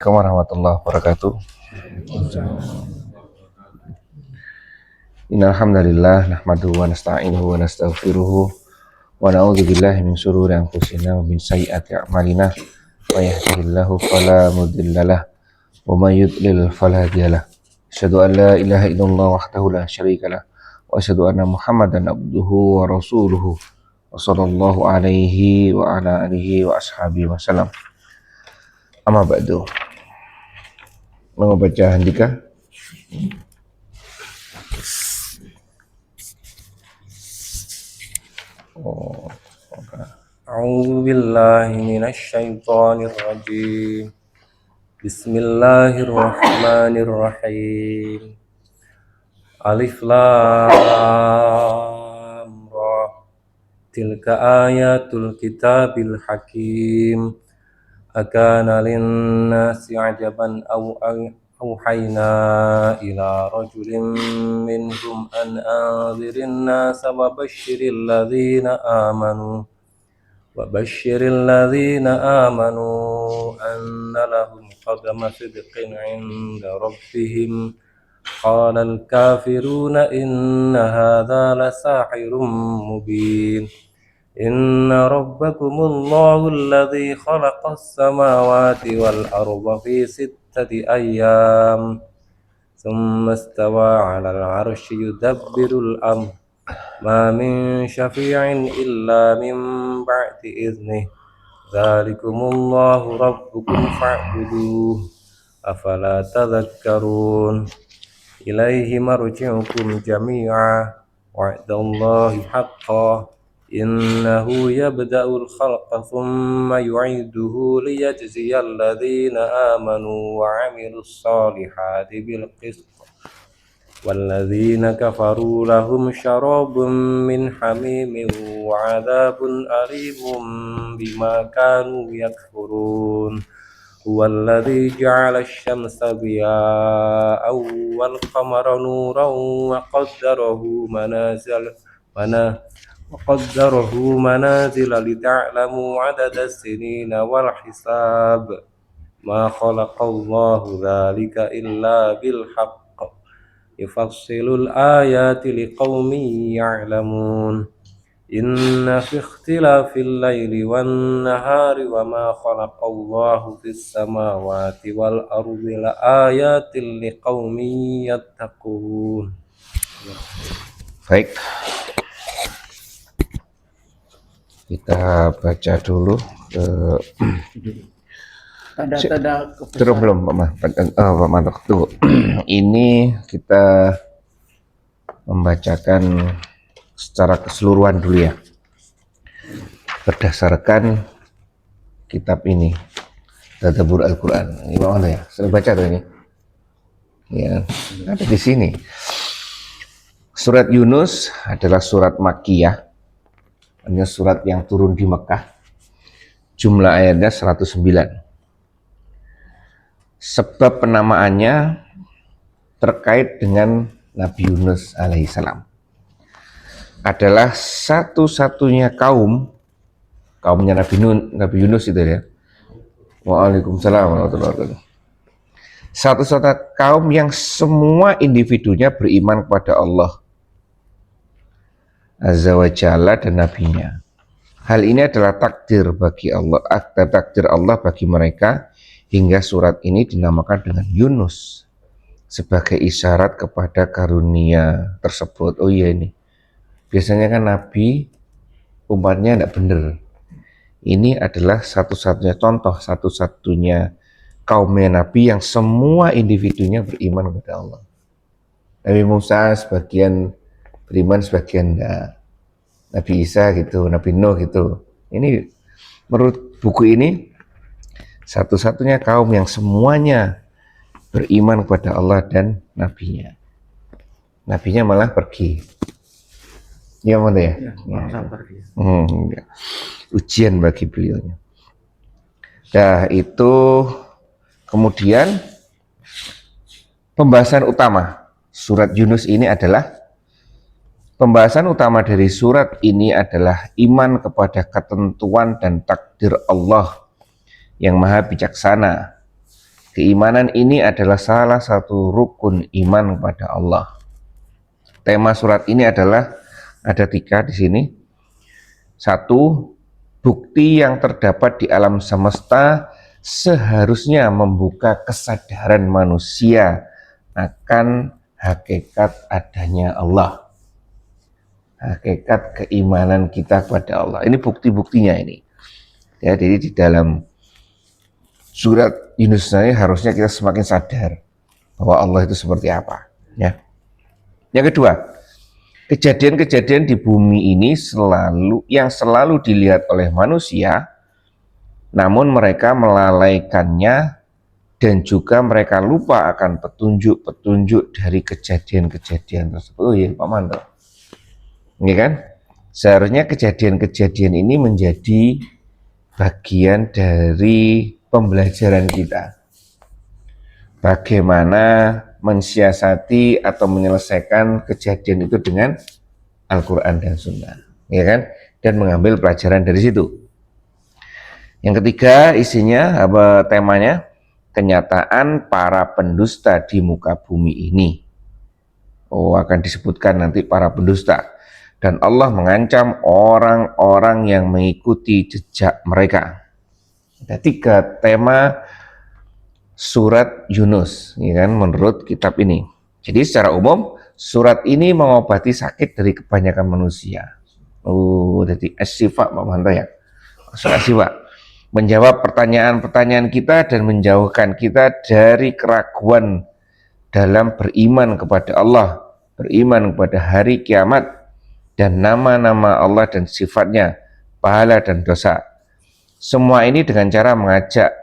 Assalamualaikum warahmatullahi wabarakatuh. Innal hamdalillah nahmaduhu wa nasta'inuhu wa nastaghfiruhu wa na'udzu billahi min shururi anfusina wa min sayyiati a'malina. May yahdihillahu fala mudhillalah wa may yudlil fala hadiyalah. Asyhadu an la ilaha illallah wahdahu la syarikalah wa asyhadu anna Muhammadan abduhu wa rasuluhu wa sallallahu alaihi wa ala alihi wa ashabihi wasallam. Amma ba'du. Mau baca handika? أعوذ بالله من الشيطان الرجيم بسم الله الرحمن الرحيم ألف لام را تلك آيات الكتاب الحكيم أكان للناس عجبا أو أوحينا إلى رجل منهم أن أنذر الناس وبشر الذين آمنوا أن لهم قدم صدق عند ربهم قال الكافرون إن هذا لساحر مبين إن ربكم الله الذي خلق السماوات والأرض في 6 أيام ثم استوى على العرش يدبر الأمر ما من شفيع إلا من بعد إذنه ذلكم الله ربكم فاعبدوه أفلا تذكرون إليه مرجعكم جميعا وعد الله حقا إنه يبدأ الخلق ثم يعيده ليجزي الذين آمنوا وعملوا الصالحات بالقسط والذين كفروا لهم شراب من حميم وعذاب أليم بما كانوا يكفرون هو الذي جعل الشمس ضياء والقمر نورا وقدره منازل لتعلموا عدد السنين والحساب ما خلق الله ذلك إلا بالحق يفصل الآيات لقوم يعلمون إن في اختلاف الليل والنهار وما خلق الله في السماوات والأرض لآيات لقوم يتقون. Baik, kita baca dulu Tanda-tanda terus belum Pak Mantok tuh. Ini kita membacakan secara keseluruhan dulu ya, berdasarkan kitab ini Tadabbur Al-Quran. Ini mana ya? Sering baca tuh ini. Ya, ada di sini. Surat Yunus adalah surat Makkiyah. Hanya surat yang turun di Mekah. Jumlah ayatnya 109. Sebab penamaannya terkait dengan Nabi Yunus alaihissalam. Adalah satu-satunya kaumnya Nabi Yunus itu ya. Waalaikumsalam warahmatullahi wabarakatuh. Satu-satunya kaum yang semua individunya beriman kepada Allah Azza wa Jalla dan Nabinya. Hal ini adalah takdir bagi Allah, takdir Allah bagi mereka, hingga surat ini dinamakan dengan Yunus sebagai isyarat kepada karunia tersebut. Oh iya, ini biasanya kan Nabi umatnya tidak benar. Ini adalah satu-satunya contoh, satu-satunya kaumnya Nabi yang semua individunya beriman kepada Allah. Nabi Musa sebagian beriman, sebagian enggak. Nabi Isa gitu, Nabi Nuh gitu. Ini menurut buku ini satu-satunya kaum yang semuanya beriman kepada Allah dan Nabinya. Nabinya malah pergi. Ya mana ya? Ya. Ujian bagi beliaunya. Nah itu kemudian pembahasan utama surat Yunus ini adalah pembahasan utama dari surat ini adalah iman kepada ketentuan dan takdir Allah yang maha bijaksana Keimanan ini adalah salah satu rukun iman kepada Allah. Tema surat ini adalah ada 3 di sini. 1, bukti yang terdapat di alam semesta seharusnya membuka kesadaran manusia akan hakikat adanya Allah, hakikat keimanan kita kepada Allah. Ini bukti-buktinya ini. Ya, jadi di dalam surat Yunus ini harusnya kita semakin sadar bahwa Allah itu seperti apa. Ya. Yang kedua, kejadian-kejadian di bumi ini selalu dilihat oleh manusia, namun mereka melalaikannya dan juga mereka lupa akan petunjuk-petunjuk dari kejadian-kejadian tersebut. Oh iya, Pak Manto. Ini kan? Seharusnya kejadian-kejadian ini menjadi bagian dari pembelajaran kita. Bagaimana mensiasati atau menyelesaikan kejadian itu dengan Al-Quran dan Sunnah, ya kan? Dan mengambil pelajaran dari situ. Yang ketiga, isinya apa temanya? Kenyataan para pendusta di muka bumi ini. Oh, akan disebutkan nanti para pendusta. Dan Allah mengancam orang-orang yang mengikuti jejak mereka. Ada 3 tema surat Yunus, ya kan, menurut kitab ini. Jadi secara umum surat ini mengobati sakit dari kebanyakan manusia. Oh, jadi as-sifa Pak Manto ya. As-sifa menjawab pertanyaan-pertanyaan kita dan menjauhkan kita dari keraguan dalam beriman kepada Allah, beriman kepada hari kiamat dan nama-nama Allah dan sifatnya, pahala dan dosa. Semua ini dengan cara mengajak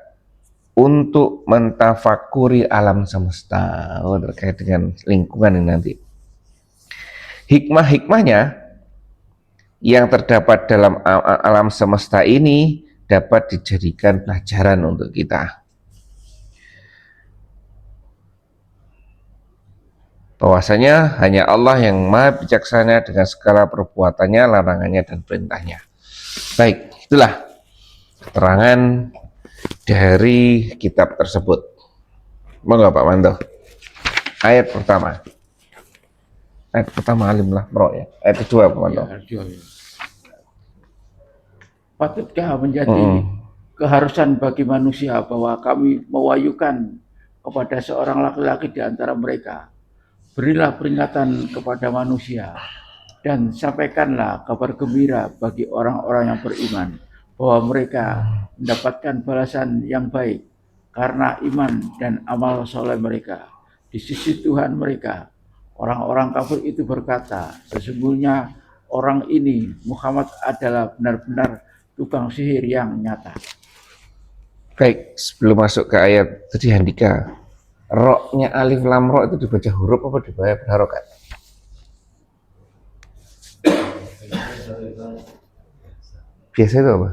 untuk mentafakuri alam semesta. Oh, terkait dengan lingkungan ini nanti. Hikmah-hikmahnya yang terdapat dalam alam semesta ini dapat dijadikan pelajaran untuk kita. Bahwasanya hanya Allah yang maha bijaksana dengan segala perbuatannya, larangannya, dan perintahnya. Baik, itulah keterangan dari kitab tersebut. Monggo Pak Manto. Ayat pertama. Ayat pertama Alim Lamro ya. Ayat kedua Pak Manto. Ya. Patutkah menjadi keharusan bagi manusia bahwa kami mewayukan kepada seorang laki-laki di antara mereka. Berilah peringatan kepada manusia dan sampaikanlah kabar gembira bagi orang-orang yang beriman bahwa mereka mendapatkan balasan yang baik karena iman dan amal soleh mereka di sisi Tuhan mereka. Orang-orang kafir itu berkata, sesungguhnya orang ini Muhammad adalah benar-benar tukang sihir yang nyata. Baik, sebelum masuk ke ayat tadi Handika, roknya alif lam ro itu dibaca huruf apa dibaca berharokat? Biasa itu apa?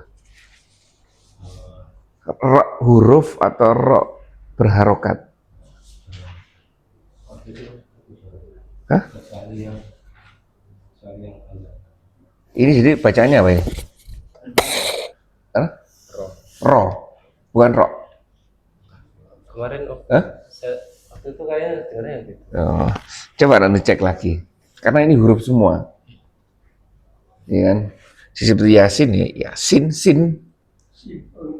Rok huruf atau rok berharokat? Hah? Ini jadi bacanya apa ya? Hah? Ro, bukan rok. Kemarin waktu itu kayaknya dengarnya gitu. Oh, coba nanti cek lagi, karena ini huruf semua, ya kan? Seperti Yasin ya, Yasin, sin,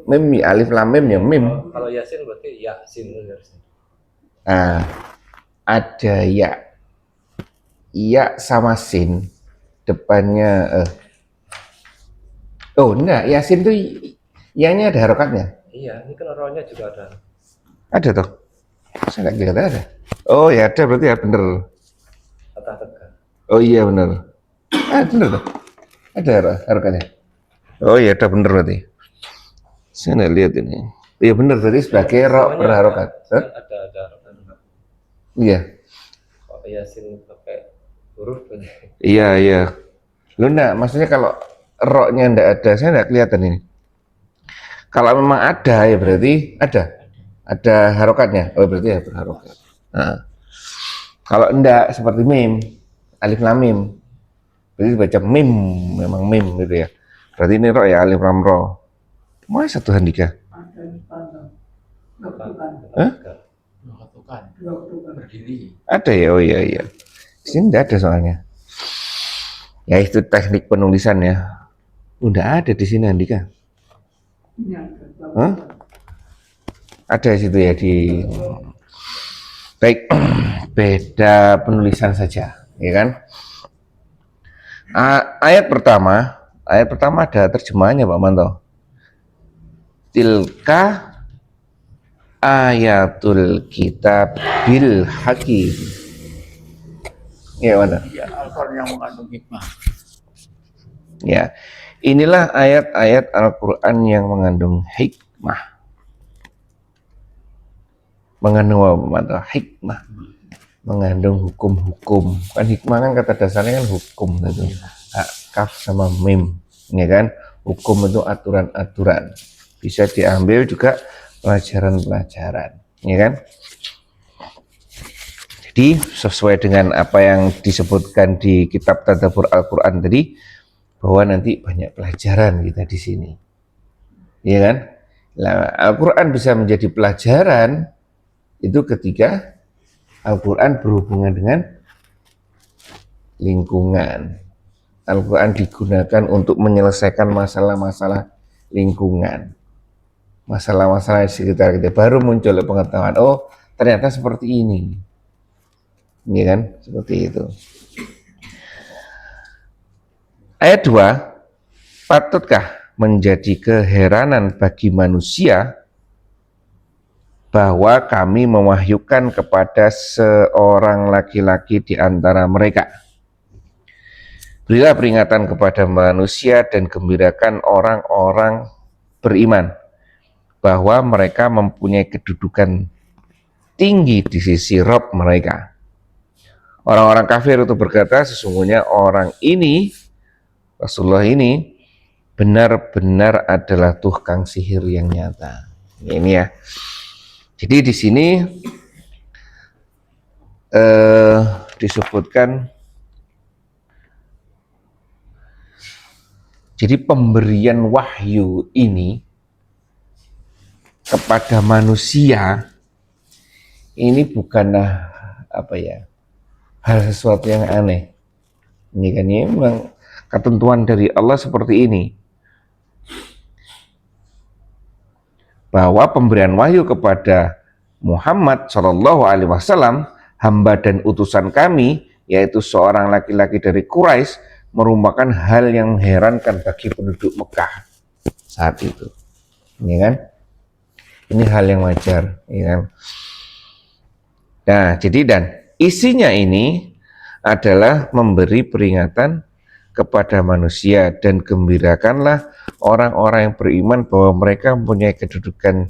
mim, ya, alif lam mim yang mim. Kalau Yasin berarti Yasin. Ah, ada ya sama sin, depannya oh enggak, Yasin tuh ya-nya ada harokatnya. Iya, ini kan rohnya juga ada. Ada tuh. Saya nggak kira ada. Oh ya ada, berarti ya bener. Fatah tegak. Oh iya bener. Bener tuh. Ada harokatnya. Oh iya ada bener berarti. Saya nggak lihat ini. Iya bener, tadi sebagai rok berharokat. Ada harokat. Iya. Kalau Yasin pakai huruf berarti. Iya. Lu enggak, maksudnya kalau roknya enggak ada, saya enggak kelihatan ini. Kalau memang ada ya berarti ada harokatnya. Oh berarti ya berharokat. Nah, kalau enggak seperti mim, alif lam mim, berarti baca mim, memang mim gitu ya. Berarti ini ro ya, alif lam ro. Mana satu Handika? Hah? Dua ketukan berdiri. Ada ya? Oh iya iya. Di sini tidak ada soalnya. Ya itu teknik penulisan ya. Udah ada di sini Andika. Hah? Ada di situ ya di. Baik, beda penulisan saja, ya kan? Ayat pertama ada terjemahannya Pak Manto. Tilka ayatul kitab bil hakim. Ya mana? Ya, Al-Quran yang mengandung hikmah. Ya, inilah ayat-ayat Al-Quran yang mengandung hikmah. Mengandung apa Pak Manto? Hikmah. Mengandung hukum-hukum. Kan hikmah kan kata dasarnya kan hukum gitu. Kaf sama mim, ya kan? Hukum itu aturan-aturan. Bisa diambil juga pelajaran-pelajaran, ya kan? Jadi sesuai dengan apa yang disebutkan di kitab Tadabbur Al-Quran tadi, bahwa nanti banyak pelajaran kita di sini, ya kan? Nah, Al-Quran bisa menjadi pelajaran itu ketika Al-Quran berhubungan dengan lingkungan. Al-Quran digunakan untuk menyelesaikan masalah-masalah lingkungan, masalah-masalah di sekitar kita. Baru muncul pengetahuan, oh ternyata seperti ini, ya kan? Seperti itu. Ayat 2, patutkah menjadi keheranan bagi manusia bahwa kami mewahyukan kepada seorang laki-laki di antara mereka. Berilah peringatan kepada manusia dan gembirakan orang-orang beriman bahwa mereka mempunyai kedudukan tinggi di sisi Rabb mereka. Orang-orang kafir itu berkata, sesungguhnya orang ini, Rasulullah ini, benar-benar adalah tukang sihir yang nyata. Ini ya. Jadi di sini disebutkan, jadi pemberian wahyu ini kepada manusia ini bukanlah apa ya, hal sesuatu yang aneh. Ini kan ini memang ketentuan dari Allah seperti ini, bahwa pemberian wahyu kepada Muhammad Shallallahu Alaihi Wasallam, hamba dan utusan kami, yaitu seorang laki-laki dari Quraisy, merupakan hal yang mengherankan bagi penduduk Mekah saat itu, ya kan? Ini hal yang wajar, ya kan? Nah, jadi dan isinya ini adalah memberi peringatan kepada manusia dan gembirakanlah orang-orang yang beriman bahwa mereka mempunyai kedudukan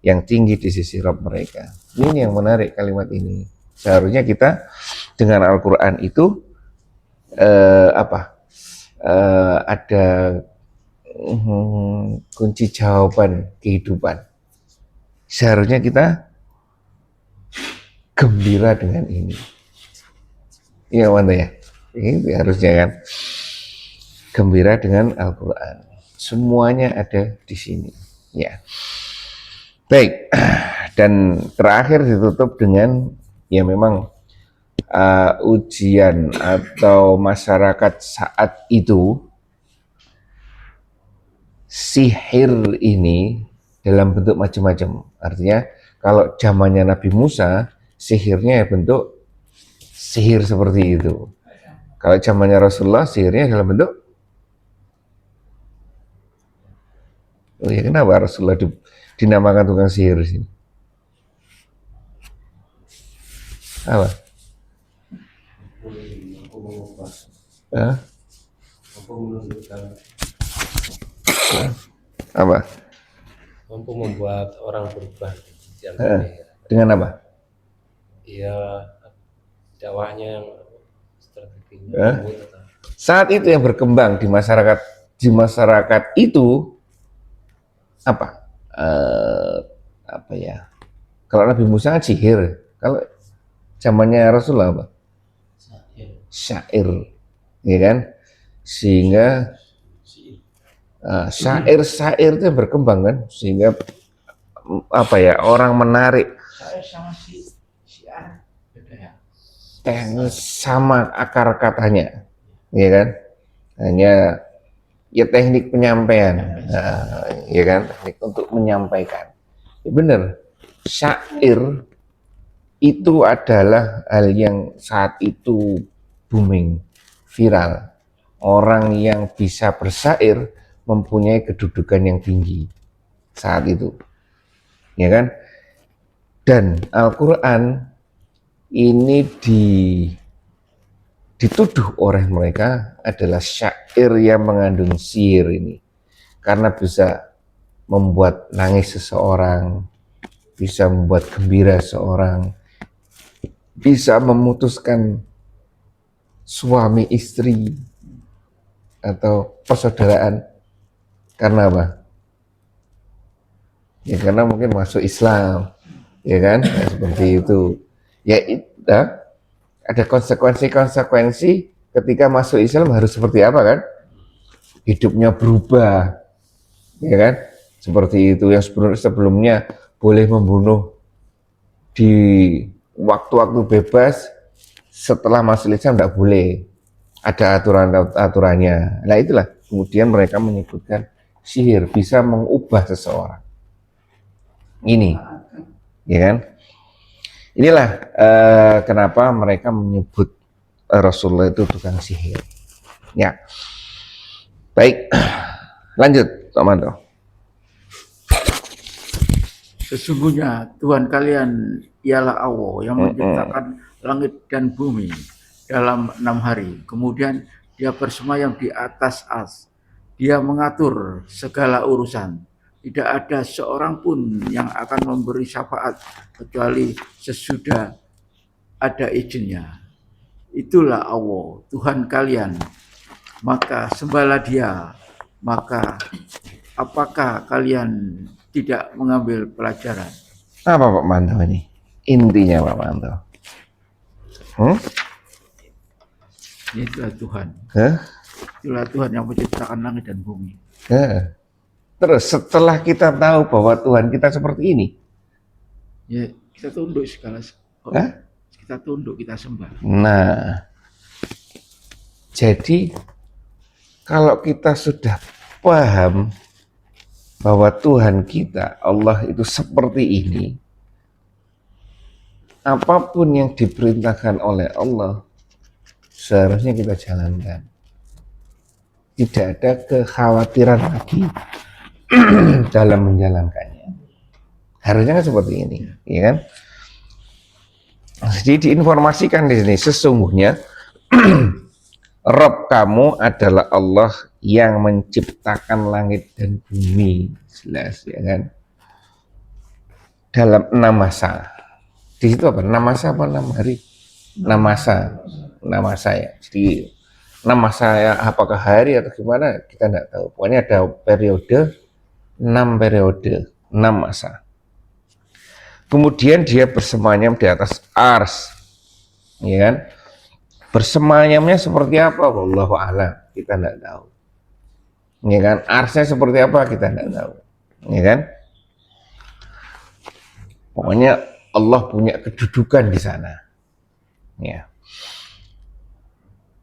yang tinggi di sisi Rabb mereka. Ini yang menarik kalimat ini. Seharusnya kita dengan Al-Quran itu ada kunci jawaban kehidupan. Seharusnya kita gembira dengan ini. Iya mana ya? Ini harusnya kan gembira dengan Al-Quran. Semuanya ada di sini. Ya. Baik. Dan terakhir ditutup dengan ya memang ujian atau masyarakat saat itu, sihir ini dalam bentuk macam-macam. Artinya kalau zamannya Nabi Musa, sihirnya ya bentuk sihir seperti itu. Kalau zamannya Rasulullah, sihirnya dalam bentuk, oh ya kenapa Rasulullah dinamakan tukang sihir di sini? Apa? Apa? Mampu membuat orang berubah Dengan apa? Iya, dakwahnya yang strateginya. Saat itu yang berkembang di masyarakat itu apa? Apa ya? Kalau Nabi Musa kan sihir, kalau zamannya Rasulullah apa? Syair, ya kan? Sehingga syair itu yang berkembang kan, sehingga apa ya, orang menarik Saya sama si A beda ya. sama akar katanya, ya kan? Hanya ya teknik penyampaian, nah, ya kan? Teknik untuk menyampaikan. Ya benar, syair itu adalah hal yang saat itu booming, viral. Orang yang bisa bersyair mempunyai kedudukan yang tinggi saat itu, ya kan? Dan Al-Quran ini dituduh oleh mereka adalah syair yang mengandung sihir ini, karena bisa membuat nangis seseorang, bisa membuat gembira seseorang, bisa memutuskan suami istri atau persaudaraan. Karena apa? Ya karena mungkin masuk Islam, ya kan? Ya, seperti itu. Ya ada konsekuensi-konsekuensi ketika masuk Islam harus seperti apa kan? Hidupnya berubah, ya kan? Seperti itu. Yang sebelumnya boleh membunuh di waktu-waktu bebas, setelah masuk Islam tidak boleh. Ada aturan-aturannya. Nah itulah kemudian mereka menyebutkan sihir bisa mengubah seseorang. Ini, ya kan? Inilah kenapa mereka menyebut Rasulullah itu tukang sihir. Ya, baik, lanjut, Pak Manto. Sesungguhnya Tuhan kalian ialah Allah yang menciptakan langit dan bumi dalam 6 hari. Kemudian dia bersemayam di atas ars. Dia mengatur segala urusan. Tidak ada seorang pun yang akan memberi syafaat kecuali sesudah ada izinnya. Itulah Allah, Tuhan kalian. Maka sembahlah dia. Maka apakah kalian tidak mengambil pelajaran? Apa Pak Manto ini? Intinya Pak Manto. Itulah Tuhan. Huh? Itulah Tuhan yang menciptakan langit dan bumi. Terus setelah kita tahu bahwa Tuhan kita seperti ini, Ya, kita tunduk segala. Kita tunduk, kita sembah. nah, jadi kalau kita sudah paham bahwa Tuhan kita, Allah itu seperti ini, apapun yang diperintahkan oleh Allah, seharusnya kita jalankan. Tidak ada kekhawatiran lagi dalam menjalankannya. Harusnya kan seperti ini, ya kan? Jadi diinformasikan di sini sesungguhnya Rabb kamu adalah Allah yang menciptakan langit dan bumi, jelas ya kan? Dalam 6 masa. Di situ apa? 6 masa apa 6 hari? 6 masa. 6 masa ya. Jadi 6 masa ya, apakah hari atau gimana kita tidak tahu. Pokoknya ada periode 6 periode, 6 masa. Kemudian dia bersemayam di atas ars, ya kan? Bersemayamnya seperti apa? Wallahu a'lam, kita tidak tahu. Ya kan? Arsnya seperti apa? Kita tidak tahu. Ya kan? Pokoknya Allah punya kedudukan di sana. Ya.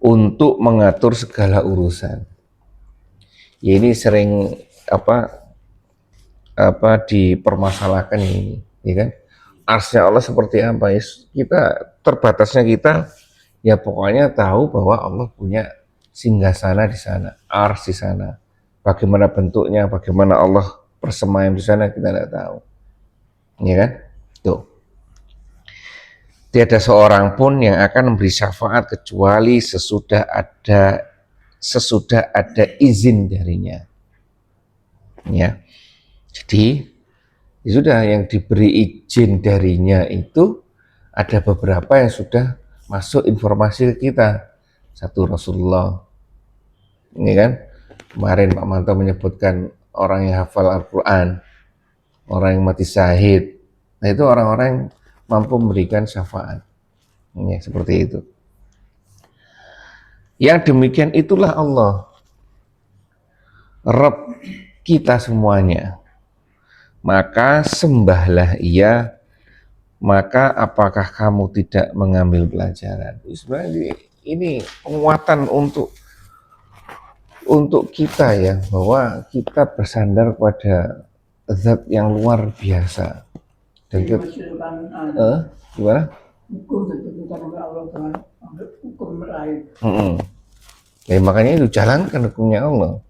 Untuk mengatur segala urusan. Ya ini sering dipermasalahkan ini, ya kan? Arsnya Allah seperti apa? Ya, kita terbatasnya kita ya pokoknya tahu bahwa Allah punya singgasana di sana, ars di sana. Bagaimana bentuknya, bagaimana Allah bersemayam di sana kita tidak tahu. Ya kan? Tuh. Tiada seorang pun yang akan memberi syafaat kecuali sesudah ada izin darinya. Ya. Jadi ya sudah, yang diberi izin darinya itu ada beberapa yang sudah masuk informasi ke kita. Satu Rasulullah. Ini kan kemarin Pak Manto menyebutkan orang yang hafal Al-Quran, orang yang mati syahid. Nah itu orang-orang yang mampu memberikan syafaat. Ya, seperti itu. Yang demikian itulah Allah, Rabb kita semuanya. maka sembahlah ia, maka apakah kamu tidak mengambil pelajaran? Sebenarnya ini penguatan untuk kita ya, bahwa kita bersandar pada zat yang luar biasa. Dan kita, gimana? Hukum ditentukan oleh Allah dengan hukum lain. Ya, makanya itu jalankan hukumnya Allah.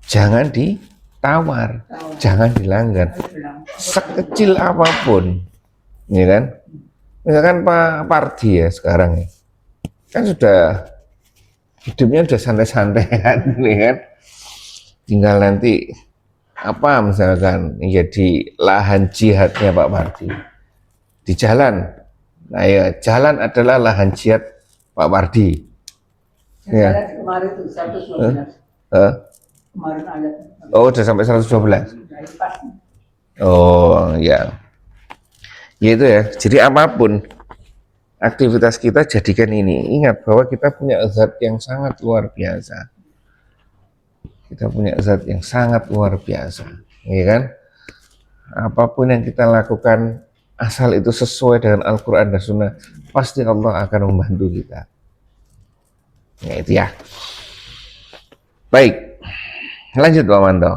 Jangan ditawar, jangan dilanggar. Sekecil apapun, ya kan? Misalkan Pak Pardi ya sekarang ya, kan sudah hidupnya udah santai-santai kan, ya kan? Tinggal nanti apa misalkan jadi lahan jihadnya Pak Pardi di jalan. Nah ya, jalan adalah lahan jihad Pak Pardi. Ya. Kemarin itu 112. Kemarin ada. Oh, udah sampai 112. Oh, ya. Ya itu ya. Jadi apapun aktivitas kita jadikan ini. Ingat bahwa kita punya zat yang sangat luar biasa. Kita punya zat yang sangat luar biasa. Ya kan? Apapun yang kita lakukan, asal itu sesuai dengan Al-Quran dan Sunnah, pasti Allah akan membantu kita. Ya itu ya. Baik. Lanjut Pak Manto.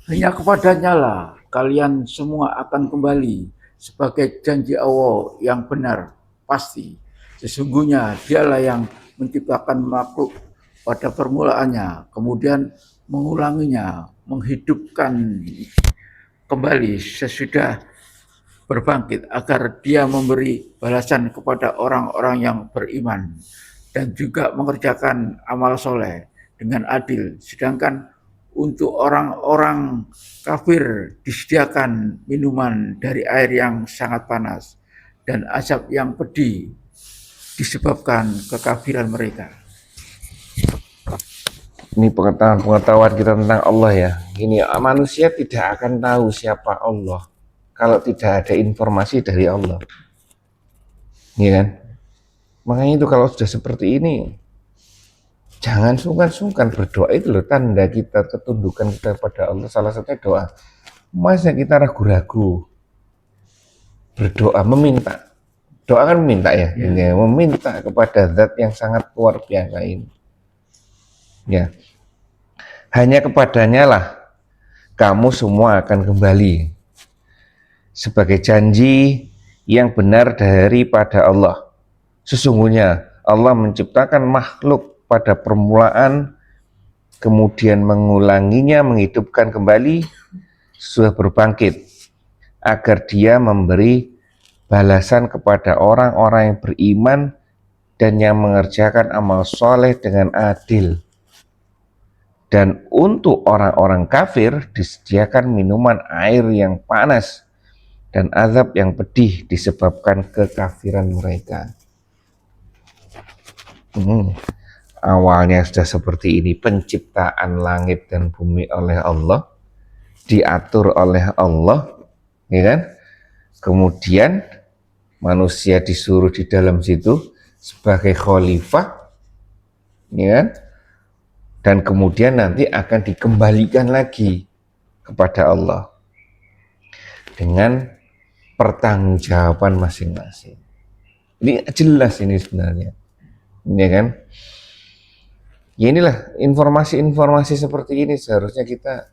Hanya kepadanya lah kalian semua akan kembali sebagai janji Allah yang benar, pasti. Sesungguhnya dialah yang menciptakan makhluk pada permulaannya, kemudian mengulanginya, menghidupkan kembali sesudah berbangkit, agar dia memberi balasan kepada orang-orang yang beriman dan juga mengerjakan amal soleh dengan adil. Sedangkan untuk orang-orang kafir disediakan minuman dari air yang sangat panas dan azab yang pedih disebabkan kekafiran mereka. Ini pengetahuan kita tentang Allah ya. Ini manusia tidak akan tahu siapa Allah kalau tidak ada informasi dari Allah. Iya kan? Makanya itu kalau sudah seperti ini, jangan sungkan-sungkan berdoa. Itu loh tanda kita, ketundukan kita pada Allah. Salah satunya doa. Masa kita ragu-ragu berdoa, meminta. Doa kan meminta ya, ya. Meminta kepada zat yang sangat luar biasa ini. Ya, hanya kepadanya lah kamu semua akan kembali sebagai janji yang benar daripada Allah. Sesungguhnya Allah menciptakan makhluk pada permulaan, kemudian mengulanginya, menghidupkan kembali sesudah berbangkit, agar dia memberi balasan kepada orang-orang yang beriman dan yang mengerjakan amal soleh dengan adil. Dan untuk orang-orang kafir disediakan minuman air yang panas dan azab yang pedih disebabkan kekafiran mereka. Awalnya sudah seperti ini, penciptaan langit dan bumi oleh Allah, diatur oleh Allah, ya kan? Kemudian manusia disuruh di dalam situ sebagai khalifah, ya kan? Dan kemudian nanti akan dikembalikan lagi kepada Allah dengan pertanggungjawaban masing-masing. Ini jelas ini sebenarnya, ya kan? Ya inilah informasi-informasi seperti ini seharusnya kita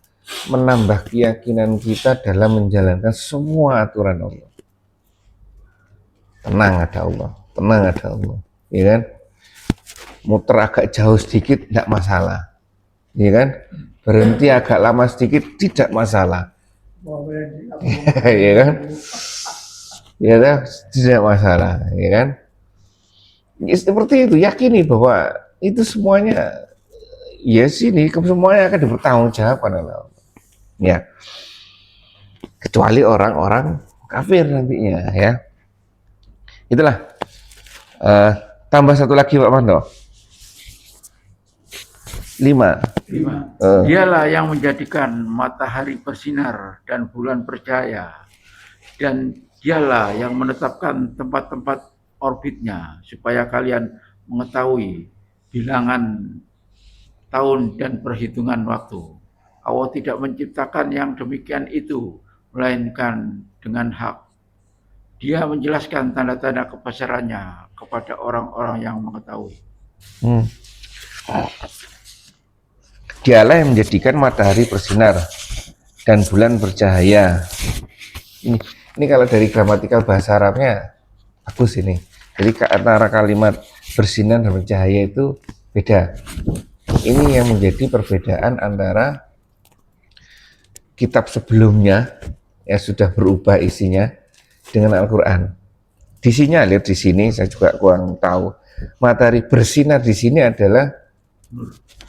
menambah keyakinan kita dalam menjalankan semua aturan Allah. Tenang ada Allah, tenang ada Allah, ya kan? Muter agak jauh sedikit tidak masalah, ya kan? Berhenti agak lama sedikit tidak masalah, ya kan? Ya kan? Tidak masalah, ya kan? Ya, seperti itu, yakini bahwa itu semuanya ya sini semuanya akan dipertanggungjawabkan oleh Allah. Ya, kecuali orang-orang kafir nantinya ya. Itulah. Tambah satu lagi Pak Manto. 5. Dialah yang menjadikan matahari bersinar dan bulan bercahaya, dan dialah yang menetapkan tempat-tempat orbitnya supaya kalian mengetahui bilangan tahun dan perhitungan waktu. Allah tidak menciptakan yang demikian itu, melainkan dengan hak. Dia menjelaskan tanda-tanda kebesarannya kepada orang-orang yang mengetahui. Dialah yang menjadikan matahari bersinar dan bulan bercahaya. Ini kalau dari gramatikal bahasa Arabnya bagus ini. Jadi antara kalimat bersinar dan bercahaya itu beda. Ini yang menjadi perbedaan antara kitab sebelumnya yang sudah berubah isinya dengan Al-Quran. Disinyalir di sini, saya juga kurang tahu. Matahari bersinar di sini adalah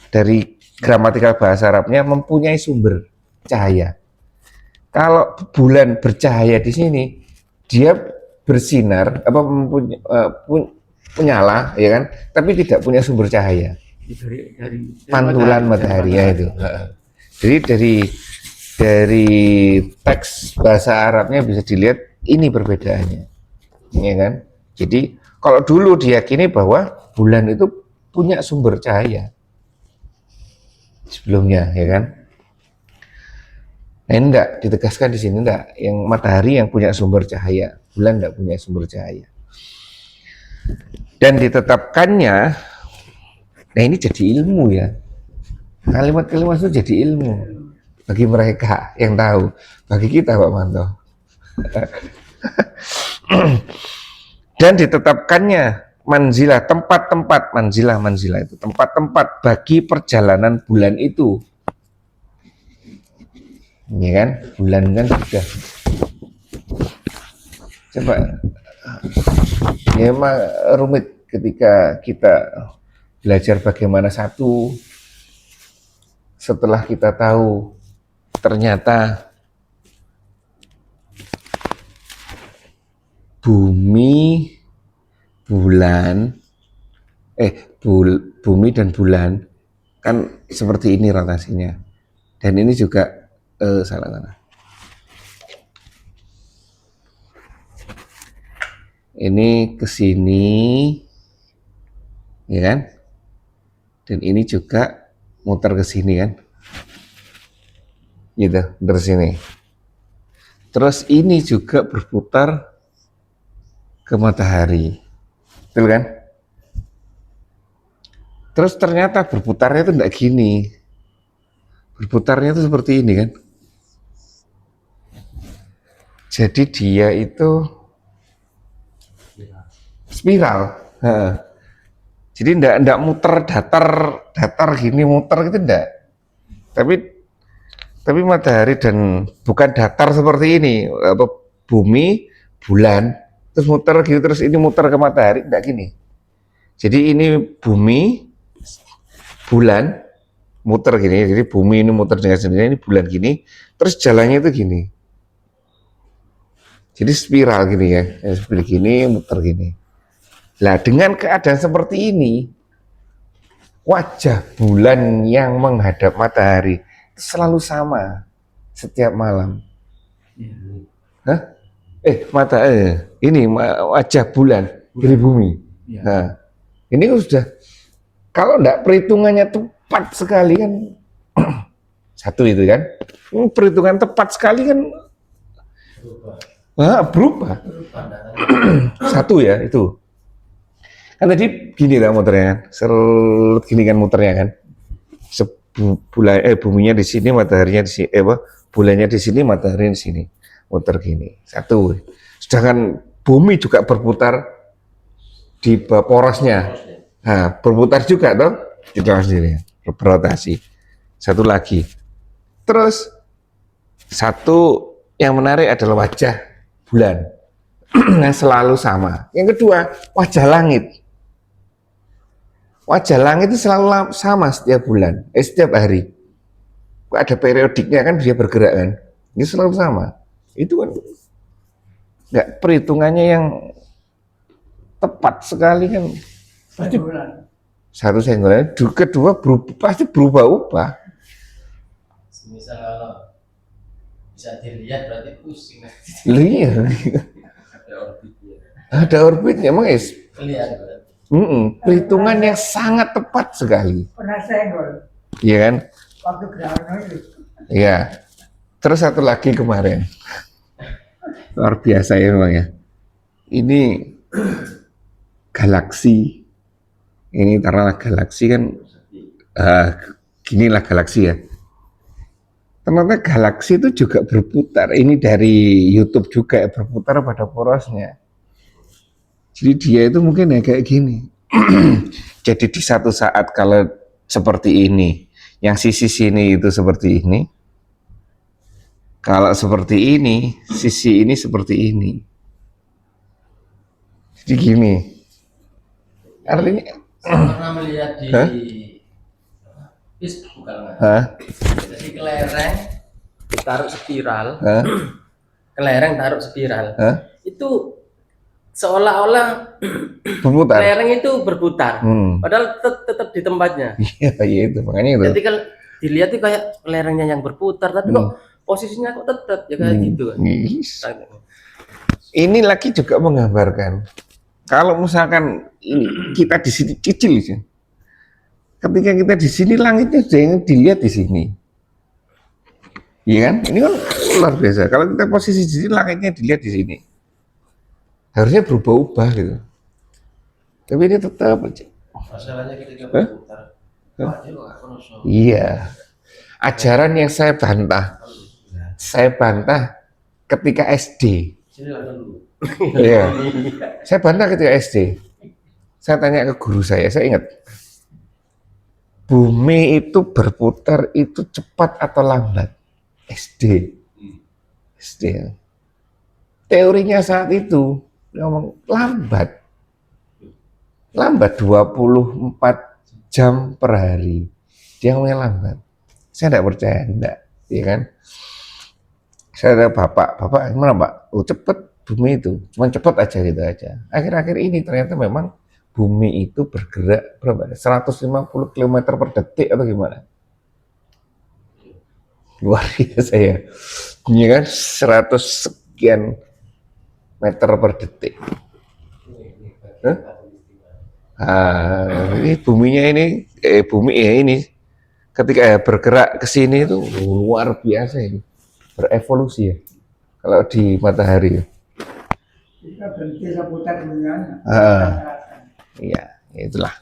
dari gramatikal bahasa Arabnya mempunyai sumber cahaya. Kalau bulan bercahaya di sini, dia bersinar apa menyala, ya kan? Tapi tidak punya sumber cahaya. Dari Pantulan matahari ya itu. Jadi dari teks bahasa Arabnya bisa dilihat ini perbedaannya, ya kan? Jadi kalau dulu diyakini bahwa bulan itu punya sumber cahaya sebelumnya, ya kan? Nah, ini enggak ditegaskan di sini, enggak. Yang matahari yang punya sumber cahaya, bulan enggak punya sumber cahaya. Dan ditetapkannya, nah ini jadi ilmu ya. Kalimat-kalimat itu jadi ilmu bagi mereka yang tahu. Bagi kita, Pak Manto. Dan ditetapkannya manzilah, tempat-tempat, manzilah itu tempat-tempat bagi perjalanan bulan itu. Ya kan, bulan kan sudah. Coba, ya emang rumit ketika kita belajar bagaimana satu, setelah kita tahu ternyata bumi, bulan, bumi dan bulan kan seperti ini rotasinya, dan ini juga salah. Ini ke sini, ya kan? Dan ini juga muter ke sini kan? Gitu, dari sini. Terus ini juga berputar ke matahari, betul kan? Terus ternyata berputarnya itu enggak gini, berputarnya itu seperti ini kan? Jadi dia itu spiral. Jadi enggak muter datar gini muter gitu enggak. Tapi matahari dan bukan datar seperti ini, apa bumi, bulan, terus muter gitu, terus ini muter ke matahari, enggak gini. Jadi ini bumi, bulan, muter gini, jadi bumi ini muter dengan sendirinya, ini bulan gini, terus jalannya itu gini. Jadi spiral gini ya, seperti gini, muter gini. Nah, dengan keadaan seperti ini, wajah bulan yang menghadap matahari selalu sama setiap malam. Hah? Ini wajah bulan dari bumi. Nah, ini sudah, kalau enggak perhitungannya tepat sekali kan, satu itu kan, perhitungan tepat sekali kan, berubah. Satu ya itu. Kan tadi gini lah muternya kan, seret gini kan muternya kan. Buminya di sini, mataharinya di sini, bulannya di sini, matahari di sini, muter gini. Satu. Sedangkan bumi juga berputar di porosnya. Nah, berputar juga toh, di dalam sendiri, berrotasi. Satu lagi. Terus satu yang menarik adalah wajah bulan yang selalu sama. Yang kedua, wajah langit. Wajah langit itu selalu sama setiap bulan, setiap hari. Ada periodiknya kan, dia bergerak kan. Ini selalu sama. Itu kan nggak perhitungannya yang tepat sekali kan. Pasti satu senggolan. Kedua pasti berubah-ubah. Misal kalau bisa dilihat berarti pusing. Iya. Ada orbitnya. Ada orbitnya, emang Kelihatan. Perhitungan yang sangat tepat sekali. Pernah senggol Iya kan? waktu gerhana itu. Iya. Terus satu lagi kemarin. Luar biasa ya memang ya. Ini galaksi. Ini taruhlah galaksi kan ginilah galaksi ya. Ternyata galaksi itu juga berputar. Ini dari YouTube juga ya, berputar pada porosnya. Jadi dia itu mungkin ya kayak gini. Jadi di satu saat kalau seperti ini, yang sisi sini itu seperti ini. Kalau seperti ini, sisi ini seperti ini. Jadi gini. Artinya, Saya pernah melihat di Hah? Facebook kalau nggak. hah? Jadi kelereng ditaruh spiral, Hah? kelereng taruh spiral. Hah? Itu seolah-olah Berputar. kelereng itu berputar, Hmm. padahal tetap di tempatnya. Iya, iya itu makanya itu. Jadi kalau dilihat itu kayak kelerengnya yang berputar, tapi kok posisinya kok tetap ya kayak gitu kan. Yes. Ini lagi juga menggambarkan kalau misalkan ini kita di sini kecil sih. Ketika kita di sini langitnya jangan dilihat di sini. Iya kan? Ini kan luar biasa. Kalau kita posisi di sini langitnya dilihat di sini. Harusnya berubah-ubah gitu. Tapi ini tetap aja. Masalahnya ketika Hah? berputar, Pak, dia kok nggak kroso. Iya. Ajaran yang saya bantah ketika SD. Sini lah dulu. Iya. Saya bantah ketika SD. Saya tanya ke guru saya ingat. Bumi itu berputar itu cepat atau lambat? SD. SD. Teorinya saat itu dia ngomong lambat. Lambat 24 jam per hari. Dia ngomongnya lambat. Saya tidak percaya, enggak, ya kan? Saya ada bapak gimana Pak? Oh cepet bumi itu, cuma cepet aja gitu aja. Akhir-akhir ini ternyata memang bumi itu bergerak berapa? 150 km per detik atau gimana? Luar biasa ya. Ini kan 100 sekian meter per detik. Hah? Ini buminya ini, bumi ya ini ketika bergerak ke sini itu luar biasa ini, berevolusi ya. Kalau di matahari. Kita berhenti seputar dunia. Iya, itulah.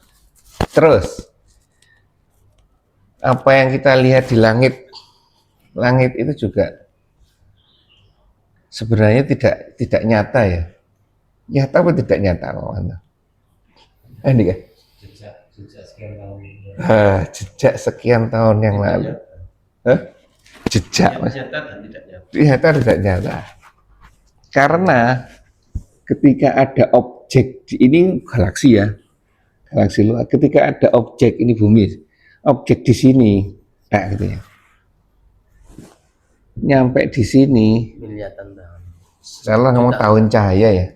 Terus apa yang kita lihat di langit itu juga sebenarnya tidak nyata ya. Nyata apa tidak nyata, Pak? Ini kan? Jejak sekian tahun. Jejak sekian tahun yang lalu. Jejak, Mas. Nyata dan tidak nyata. Nyata tidak nyata. Karena ketika ada objek ini galaksi ya, galaksi luar. Ketika ada objek ini bumi, objek di sini, gitu ya. Nyampe di sini, Miliatan tahun. salah ngomong tahun cahaya ya.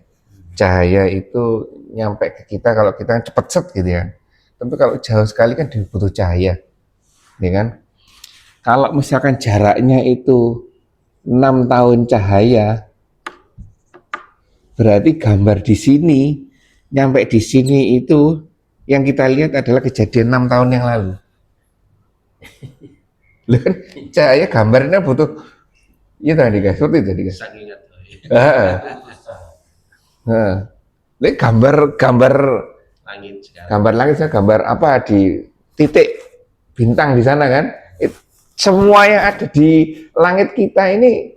Cahaya itu nyampe ke kita kalau kita cepet set gitu ya. Tapi kalau jauh sekali kan butuh cahaya, ya kan? Kalau misalkan jaraknya itu 6 tahun cahaya, berarti gambar di sini, nyampe di sini itu yang kita lihat adalah kejadian 6 tahun yang lalu. Loh kan cahaya gambarnya butuh, iya tadi guys, seperti itu tadi guys. Saking ingat. Ini gambar Langit sekarang. gambar langit, gambar apa di titik bintang di sana kan? Semua yang ada di langit kita ini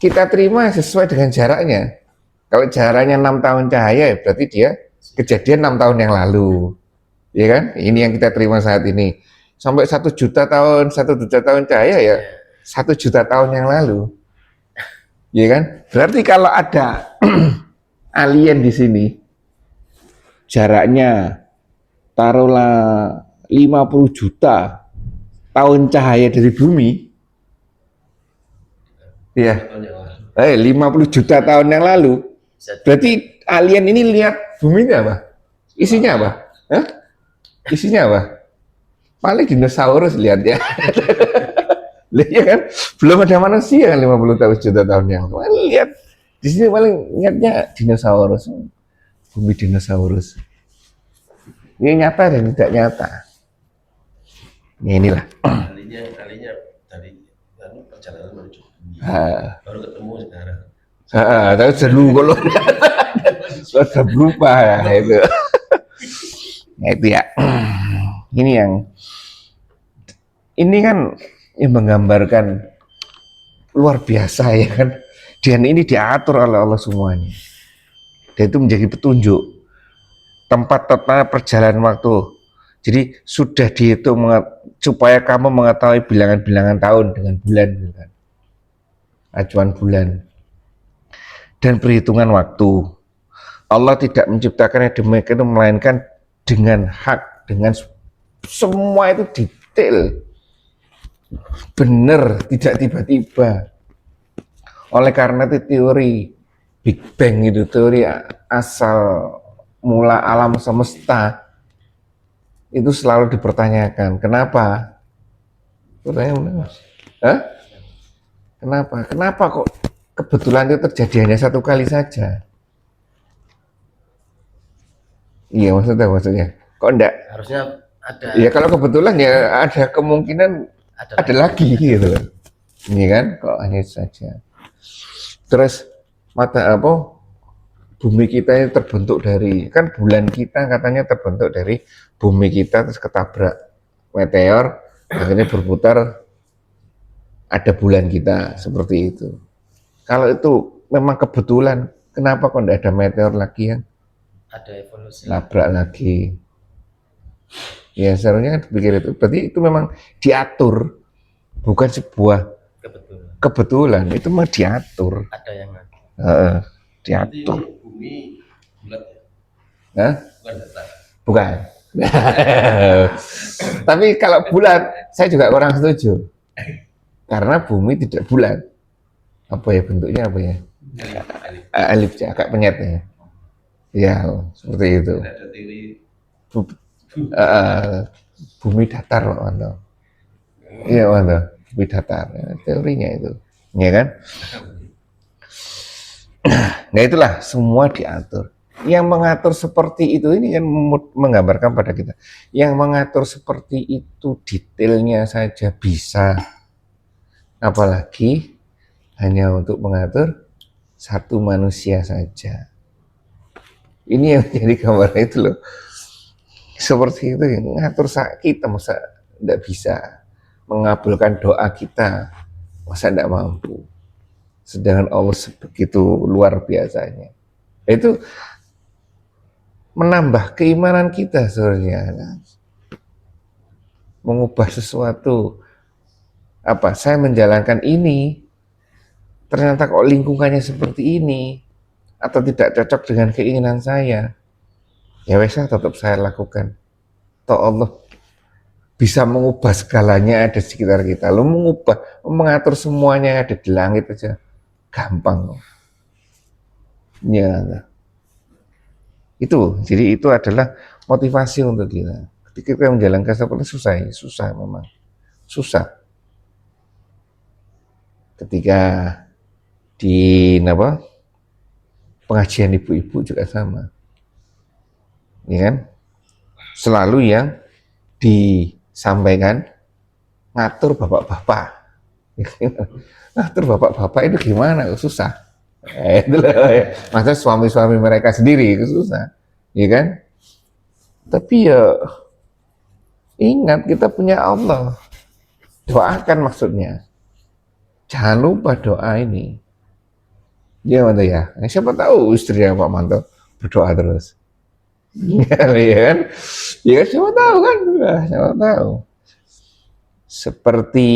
kita terima sesuai dengan jaraknya. Kalau jaraknya 6 tahun cahaya, berarti dia kejadian 6 tahun yang lalu, ya kan? Ini yang kita terima saat ini. Sampai 1 juta tahun cahaya ya 1 juta tahun yang lalu, ya kan? Berarti kalau ada alien di sini, jaraknya taruhlah 50 juta tahun cahaya dari bumi, ya, 50 juta tahun yang lalu, berarti alien ini lihat buminya apa? Isinya apa? Hah? Isinya apa? Paling dinosaurus lihat ya. Lihat kan, belum ada manusia kan 50 juta tahun yang lalu. Lihat di sini paling lihatnya dinosaurus, bumi dinosaurus. Ini nyata dan tidak nyata. Ya inilah. Alinya tadi perjalanan menuju bumi. Ah, Baru ketemu sekarang. tapi seru kalau sudah berubah ya itu. Ya, itu ya. Ini kan yang menggambarkan luar biasa ya kan. Dan ini diatur oleh Allah semuanya. Dan itu menjadi petunjuk tempat perjalanan waktu. Jadi sudah dihitung supaya kamu mengetahui bilangan-bilangan tahun dengan bulan, gitu kan. Acuan bulan dan perhitungan waktu. Allah tidak menciptakan yang demikian melainkan dengan hak, dengan semua itu detail, benar, tidak tiba-tiba. Oleh karena itu teori Big Bang itu, teori asal mula alam semesta itu selalu dipertanyakan. Kenapa? Pertanyaan, hah? Kenapa? Kenapa kok kebetulan itu terjadi hanya satu kali saja? Iya, maksudnya. Kok enggak? Harusnya ada. Ya kalau kebetulan ya ada kemungkinan ada lagi gitu loh. Ini kan kok hanya saja. Terus bumi kita ini terbentuk dari, kan bulan kita katanya terbentuk dari bumi kita terus ketabrak meteor, akhirnya berputar ada bulan kita seperti itu. Kalau itu memang kebetulan, kenapa kok enggak ada meteor lagi yang ada evolusi. nabrak lagi? Ya seharusnya kan pikir itu, berarti itu memang diatur, bukan sebuah kebetulan, itu mah diatur. Ada yang ngatur. Diatur. Bumi bulat ya? Hah? Bukan datar. Bukan. Tapi kalau bulat, saya juga kurang setuju. Karena bumi tidak bulat. Apa ya bentuknya apa ya? Alif, agak penyet ya. Ya, seperti itu. Ada teori Bumi datar loh, Wando. Iya, Wando. Bumi datar. Ya, teorinya itu. Ya kan? Nah itulah semua diatur. Yang mengatur seperti itu ini kan menggambarkan pada kita. Yang mengatur seperti itu detailnya saja bisa. Apalagi hanya untuk mengatur satu manusia saja. Ini yang menjadi gambaran itu loh. Seperti itu yang mengatur kita, masa tidak bisa mengabulkan doa kita, masa tidak mampu. Sedangkan Allah sebegitu luar biasanya. Itu menambah keimanan kita sebenarnya. Mengubah sesuatu. Saya menjalankan ini, ternyata kok lingkungannya seperti ini, atau tidak cocok dengan keinginan saya. Ya wes tetap saya lakukan. Toh Allah bisa mengubah segalanya ada di sekitar kita. Lo mengatur semuanya ada di langit aja. Gampang. Ya. Jadi itu adalah motivasi untuk kita. Ketika kita menjalankan seperti susah memang. Susah. Ketika di pengajian ibu-ibu juga sama. Ya kan? Selalu yang disampaikan ngatur bapak-bapak. Ngatur bapak-bapak itu gimana? Susah. Itulah ya. Masa suami-suami mereka sendiri itu susah. Ya kan? Tapi ya ingat kita punya Allah. Doakan maksudnya. Jangan lupa doa ini. Ya Manto ya. Siapa tahu istrinya Pak Manto berdoa terus. Ya kan? Ya siapa tahu kan? Siapa tahu. Seperti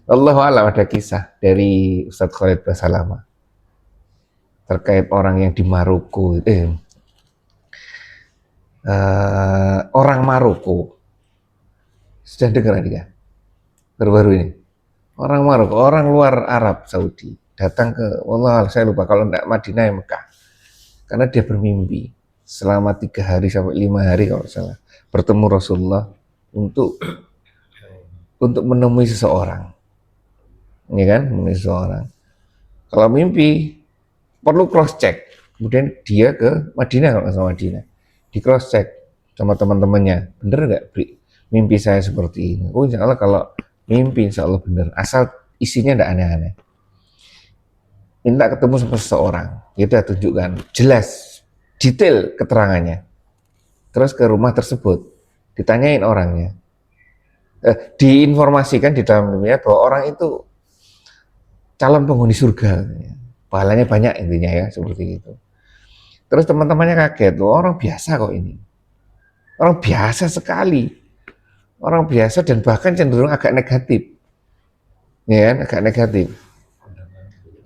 Allah alam ada kisah dari Ustadz Khalid Basalamah terkait orang yang di Maroko, orang Maroko. Sudah dengar dia? Baru-baru ini. Orang Maroko, orang luar Arab Saudi datang ke saya lupa kalau enggak Madinah ya Mekah. Karena dia bermimpi selama 3 hari sampai 5 hari kalau salah bertemu Rasulullah untuk menemui seseorang. Ya kan? Menemui seseorang. Kalau mimpi perlu cross check. Kemudian dia ke Madinah kalau nggak sama Madinah. Di cross check sama teman-temannya. Bener nggak mimpi saya seperti ini? Oh insya Allah kalau mimpi insya Allah bener. Asal isinya tidak aneh-aneh. Minta ketemu sama seseorang, ya udah tunjukkan jelas, detail keterangannya. Terus ke rumah tersebut, ditanyain orangnya, diinformasikan di dalam dunia bahwa orang itu calon penghuni surga, pahalanya banyak intinya ya, seperti itu. Terus teman-temannya kaget, loh, orang biasa kok ini, orang biasa sekali, orang biasa dan bahkan cenderung agak negatif, ya kan, agak negatif.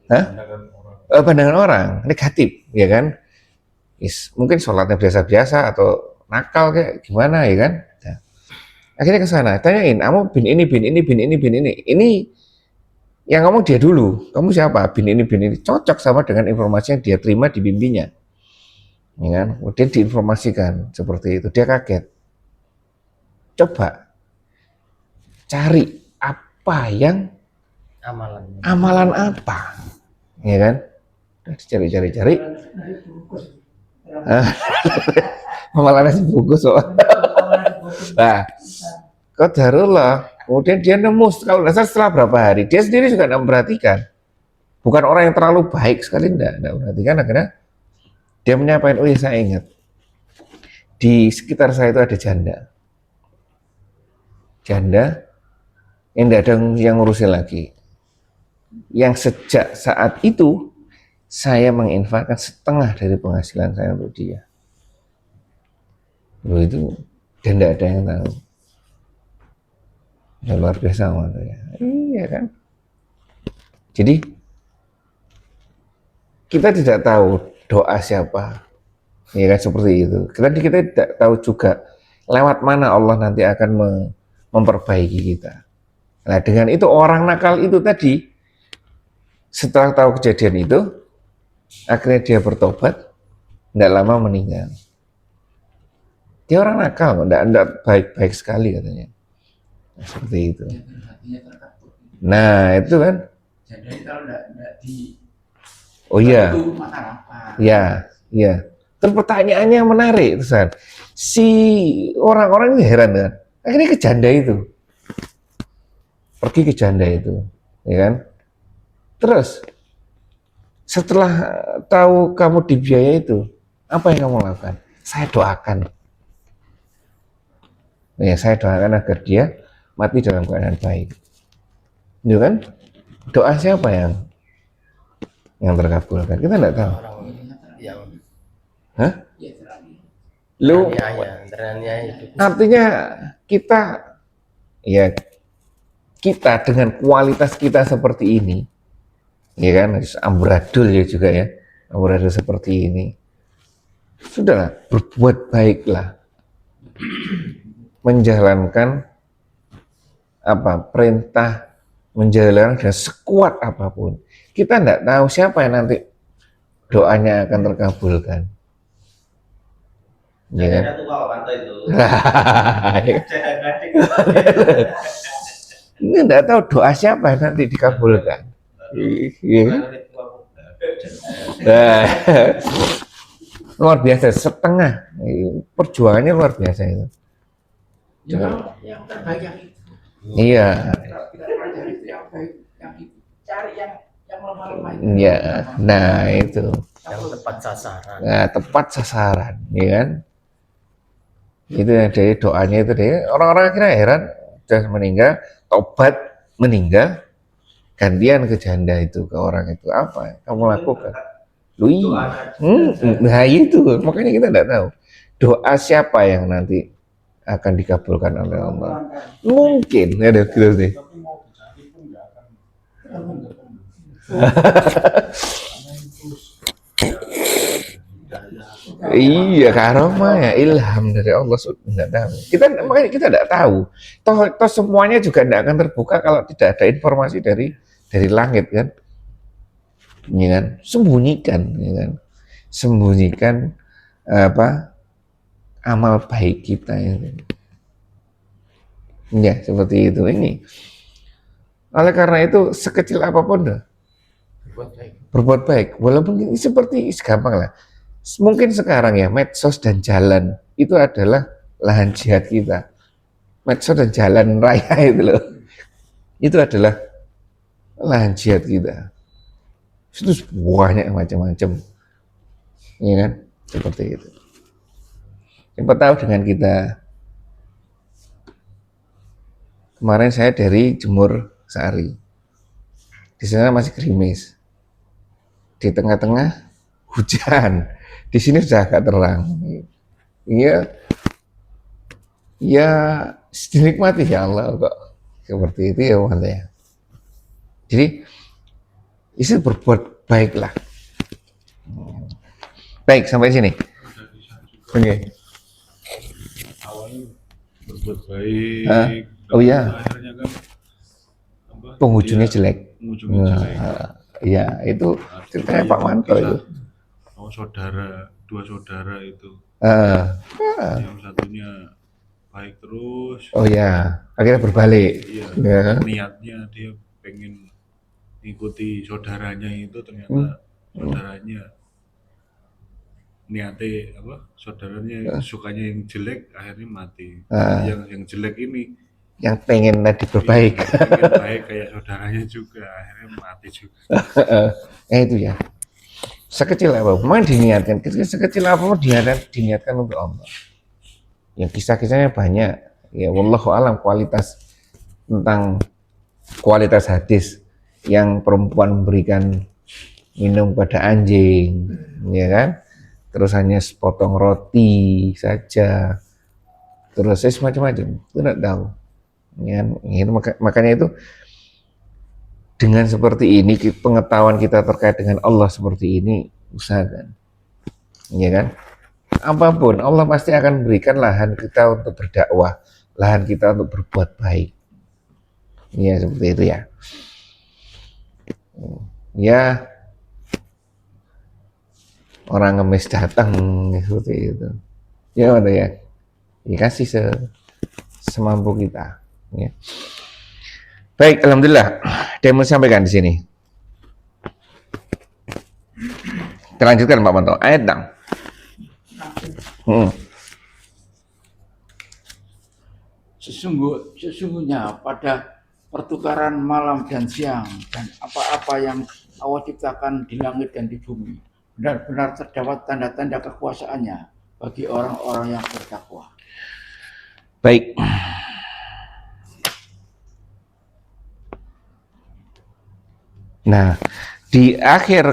Hah? Pandangan orang negatif, ya kan? Mungkin sholatnya biasa-biasa atau nakal kayak gimana, ya kan? Nah, akhirnya ke sana, tanyain, kamu bin ini, bin ini, bin ini, bin ini. Ini yang ngomong dia dulu, kamu siapa? Bin ini, bin ini. Cocok sama dengan informasi yang dia terima di mimpinya. Ya kan? Kemudian diinformasikan seperti itu. Dia kaget. Coba cari apa yang amalan apa, ya kan? Cari. Amalannya sebungkus kok. Nah, qadarullah. Kemudian dia nemu kalau setelah berapa hari, dia sendiri juga tidak memperhatikan. Bukan orang yang terlalu baik sekali, tidak memperhatikan. Akhirnya dia menyampaikan, oh iya saya ingat, di sekitar saya itu ada janda yang tidak ada yang ngurusin lagi. Yang sejak saat itu saya menginfakkan setengah dari penghasilan saya untuk dia. Loh itu, dan tidak ada yang tahu. Ya, luar biasa ya. Iya kan. Jadi kita tidak tahu doa siapa, ya kan, seperti itu. Kita tidak tahu juga lewat mana Allah nanti akan memperbaiki kita. Nah dengan itu orang nakal itu tadi, setelah tahu kejadian itu, akhirnya dia bertobat, tidak lama meninggal. Dia orang nakal, tidak baik-baik sekali katanya. Nah, seperti itu. Nah itu kan. Jadi kalau tidak di Oh iya. Ya. Terus pertanyaannya menarik, Tuhan. Si orang-orang ini heran kan. Akhirnya ke janda itu. Pergi ke janda itu, ya kan? Terus setelah tahu kamu dibiayai itu, apa yang kamu lakukan? Saya doakan. Ya, saya doakan agar dia mati dalam keadaan baik. Itu kan? Doa siapa yang terkabulkan? Kita tidak tahu. Yang Hah? Lu artinya kita dengan kualitas kita seperti ini, ya kan, amburadul ya juga ya, amburadul seperti ini, sudahlah, berbuat baiklah, menjalankan perintah, menjalankan dengan sekuat apapun. Kita tidak tahu siapa yang nanti doanya akan terkabulkan. Ya kan? Ini tidak tahu doa siapa yang nanti dikabulkan. Luar biasa, setengah perjuangannya luar biasa itu. Yang terbaik yang itu. Iya. Cari yang lemah-lemah. Iya. Nah itu. Yang tepat sasaran. Nah tepat sasaran, ya kan? Itu dari doanya itu deh. Orang-orang akhirnya heran, sudah meninggal, tobat meninggal, gantian ke janda itu, ke orang itu, apa yang kamu lakukan? Nah itu, makanya kita tidak tahu doa siapa yang nanti akan dikabulkan oleh Allah. Mungkin ada gitu sih. Iya, karomah ya, ilham dari Allah, tidak tahu. Makanya kita tidak tahu. Toh semuanya juga tidak akan terbuka kalau tidak ada informasi dari langit kan. Ya kan? Sembunyikan, ya kan? Sembunyikan amal baik kita itu. Ya, seperti itu ini. Oleh karena itu sekecil apapun dah berbuat baik. Walaupun ini seperti gampang lah. Mungkin sekarang ya medsos dan jalan itu adalah lahan jihad kita. Medsos dan jalan raya itu loh. Itu adalah lahan jihad kita. Itu banyak macam-macam, ya kan? Seperti itu. Siapa tahu dengan kita, kemarin saya dari Jemur Sari, di sana masih gerimis, di tengah-tengah hujan, di sini sudah agak terang. Iya, ya dinikmati ya Allah kok seperti itu ya Allah ya. Jadi itu berbuat baiklah. Baik, sampai sini. Oke. Awalnya berbuat baik, Hah? Oh iya, akhirnya kan apa, penghujungnya dia jelek. ujungnya jelek. Iya, itu ceritanya Pak Manto itu. Oh, dua saudara itu, Ah, yang satunya baik terus, oh ya, akhirnya berbalik. iya, Ya. niatnya dia pengen ngikuti saudaranya itu, ternyata saudaranya niatnya apa, saudaranya sukanya yang jelek, akhirnya mati. Yang jelek ini Yang pengen tadi berbaik. pengen baik kayak saudaranya juga, akhirnya mati juga. Itu ya. Sekecil apa, memang diniatkan. Sekecil apa pun diniatkan untuk Allah. Yang kisah-kisahnya banyak. Ya, wallahu alam tentang kualitas hadis yang perempuan memberikan minum pada anjing, ya kan? Terus hanya sepotong roti saja, terus macam-macam, itu tidak tahu. Ya, makanya itu dengan seperti ini pengetahuan kita terkait dengan Allah seperti ini, usahakan, ya kan? Apapun Allah pasti akan berikan lahan kita untuk berdakwah, lahan kita untuk berbuat baik. Ya seperti itu ya. Ya orang ngemis datang seperti itu. Ya ada ya. Dikasih semampu kita. Ya. Baik, alhamdulillah. Demo sampaikan di sini. Kita lanjutkan Pak Manto. Ayat 6. Sesungguhnya pada pertukaran malam dan siang dan apa-apa yang Allah ciptakan di langit dan di bumi, benar-benar terdapat tanda-tanda kekuasaannya bagi orang-orang yang bertakwa. Baik. Nah, di akhir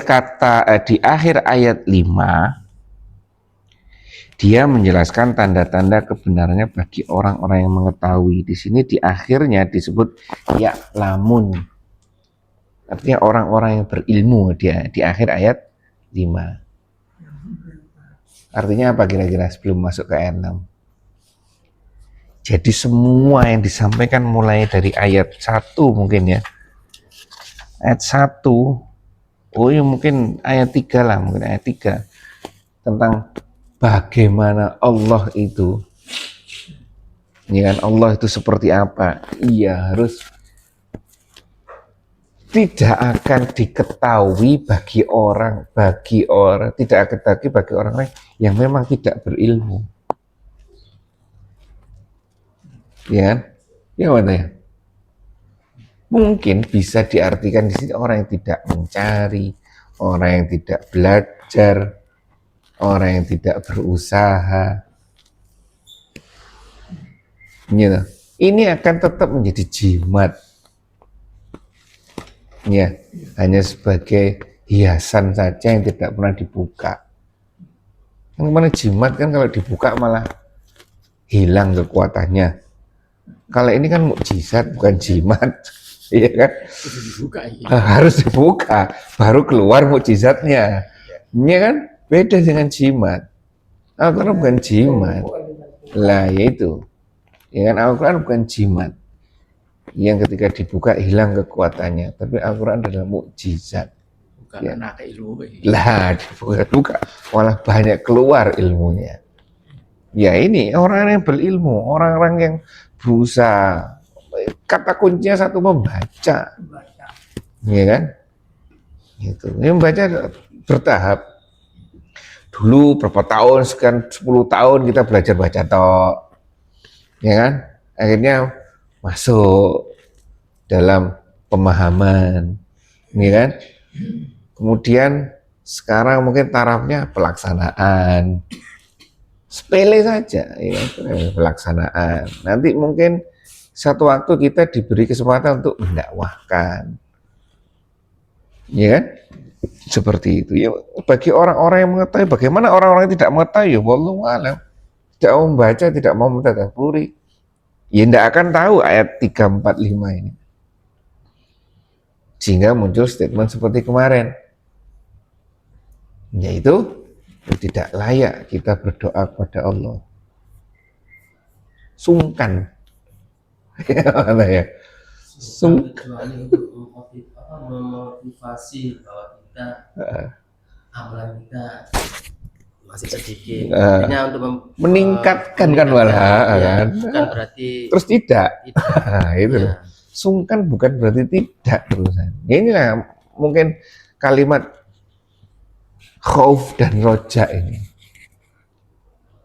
ayat 5 dia menjelaskan tanda-tanda kebenarannya bagi orang-orang yang mengetahui. Di sini di akhirnya disebut ya lamun. Artinya orang-orang yang berilmu dia di akhir ayat 5. Artinya apa kira-kira sebelum masuk ke ayat 6? Jadi semua yang disampaikan mulai dari ayat 1 mungkin ya. Ayat 1, oh ya mungkin ayat 3 lah, mungkin ayat 3 tentang bagaimana Allah itu, ya kan, Allah itu seperti apa. Iya, harus tidak akan diketahui bagi orang tidak akan diketahui bagi orang lain yang memang tidak berilmu. Ya kan? Ya mana ya? Mungkin bisa diartikan di sini orang yang tidak mencari, orang yang tidak belajar, orang yang tidak berusaha. Gitu. Ini akan tetap menjadi jimat. Ya, hanya sebagai hiasan saja yang tidak pernah dibuka. Yang mana jimat kan kalau dibuka malah hilang kekuatannya. Kalau ini kan mukjizat bukan jimat. Iya kan? Harus dibuka, baru keluar mukjizatnya. Iya kan? Beda dengan jimat. Al-Quran bukan jimat. Lah yaitu. Ya kan, Al-Quran bukan jimat. Yang ketika dibuka hilang kekuatannya. Tapi Al-Quran adalah mukjizat. Bukan ya. Anak ilmu. Lah dibuka, malah banyak keluar ilmunya. Ya ini orang yang berilmu, orang-orang yang berusaha. Kata kuncinya satu, membaca. Ya kan? Gitu. Ini membaca bertahap. Dulu berapa tahun, sekian 10 tahun kita belajar baca tok. Ya kan? Akhirnya masuk dalam pemahaman, ini kan. Kemudian sekarang mungkin tarafnya pelaksanaan, sepele saja, ya, pelaksanaan. Nanti mungkin satu waktu kita diberi kesempatan untuk mendakwahkan, ya kan? Seperti itu. Ya, bagi orang-orang yang mengetahui, bagaimana orang-orang yang tidak mengetahui? Ya, wallahu a'lam. Tidak mau membaca, tidak mau mentadabburi, ya tidak akan tahu ayat 3, 4, 5 ini. Sehingga muncul statement seperti kemarin, yaitu tidak layak kita berdoa kepada Allah. Sungkan. Mana ya? Kecuali untuk memotivasi bahwa kita amalan kita masih sedikit. Artinya untuk meningkatkan kan malah, ya, kan? Bukan berarti terus tidak. Itu ya. loh. Sungkan bukan berarti tidak terusan. Ya, inilah mungkin kalimat khauf dan roja ini.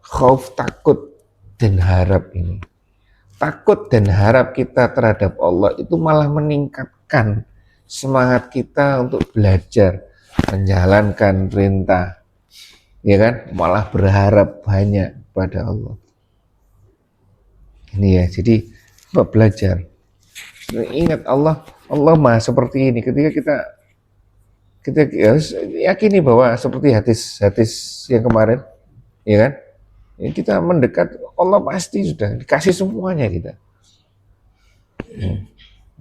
Khauf, takut, dan harap ini. Takut dan harap kita terhadap Allah itu malah meningkatkan semangat kita untuk belajar, menjalankan perintah, ya kan? Malah berharap banyak pada Allah. Ini ya, jadi belajar. Ingat Allah Maha seperti ini. Ketika kita harus yakini bahwa seperti hadis yang kemarin, ya kan? Ya, kita mendekat Allah pasti sudah dikasih semuanya kita.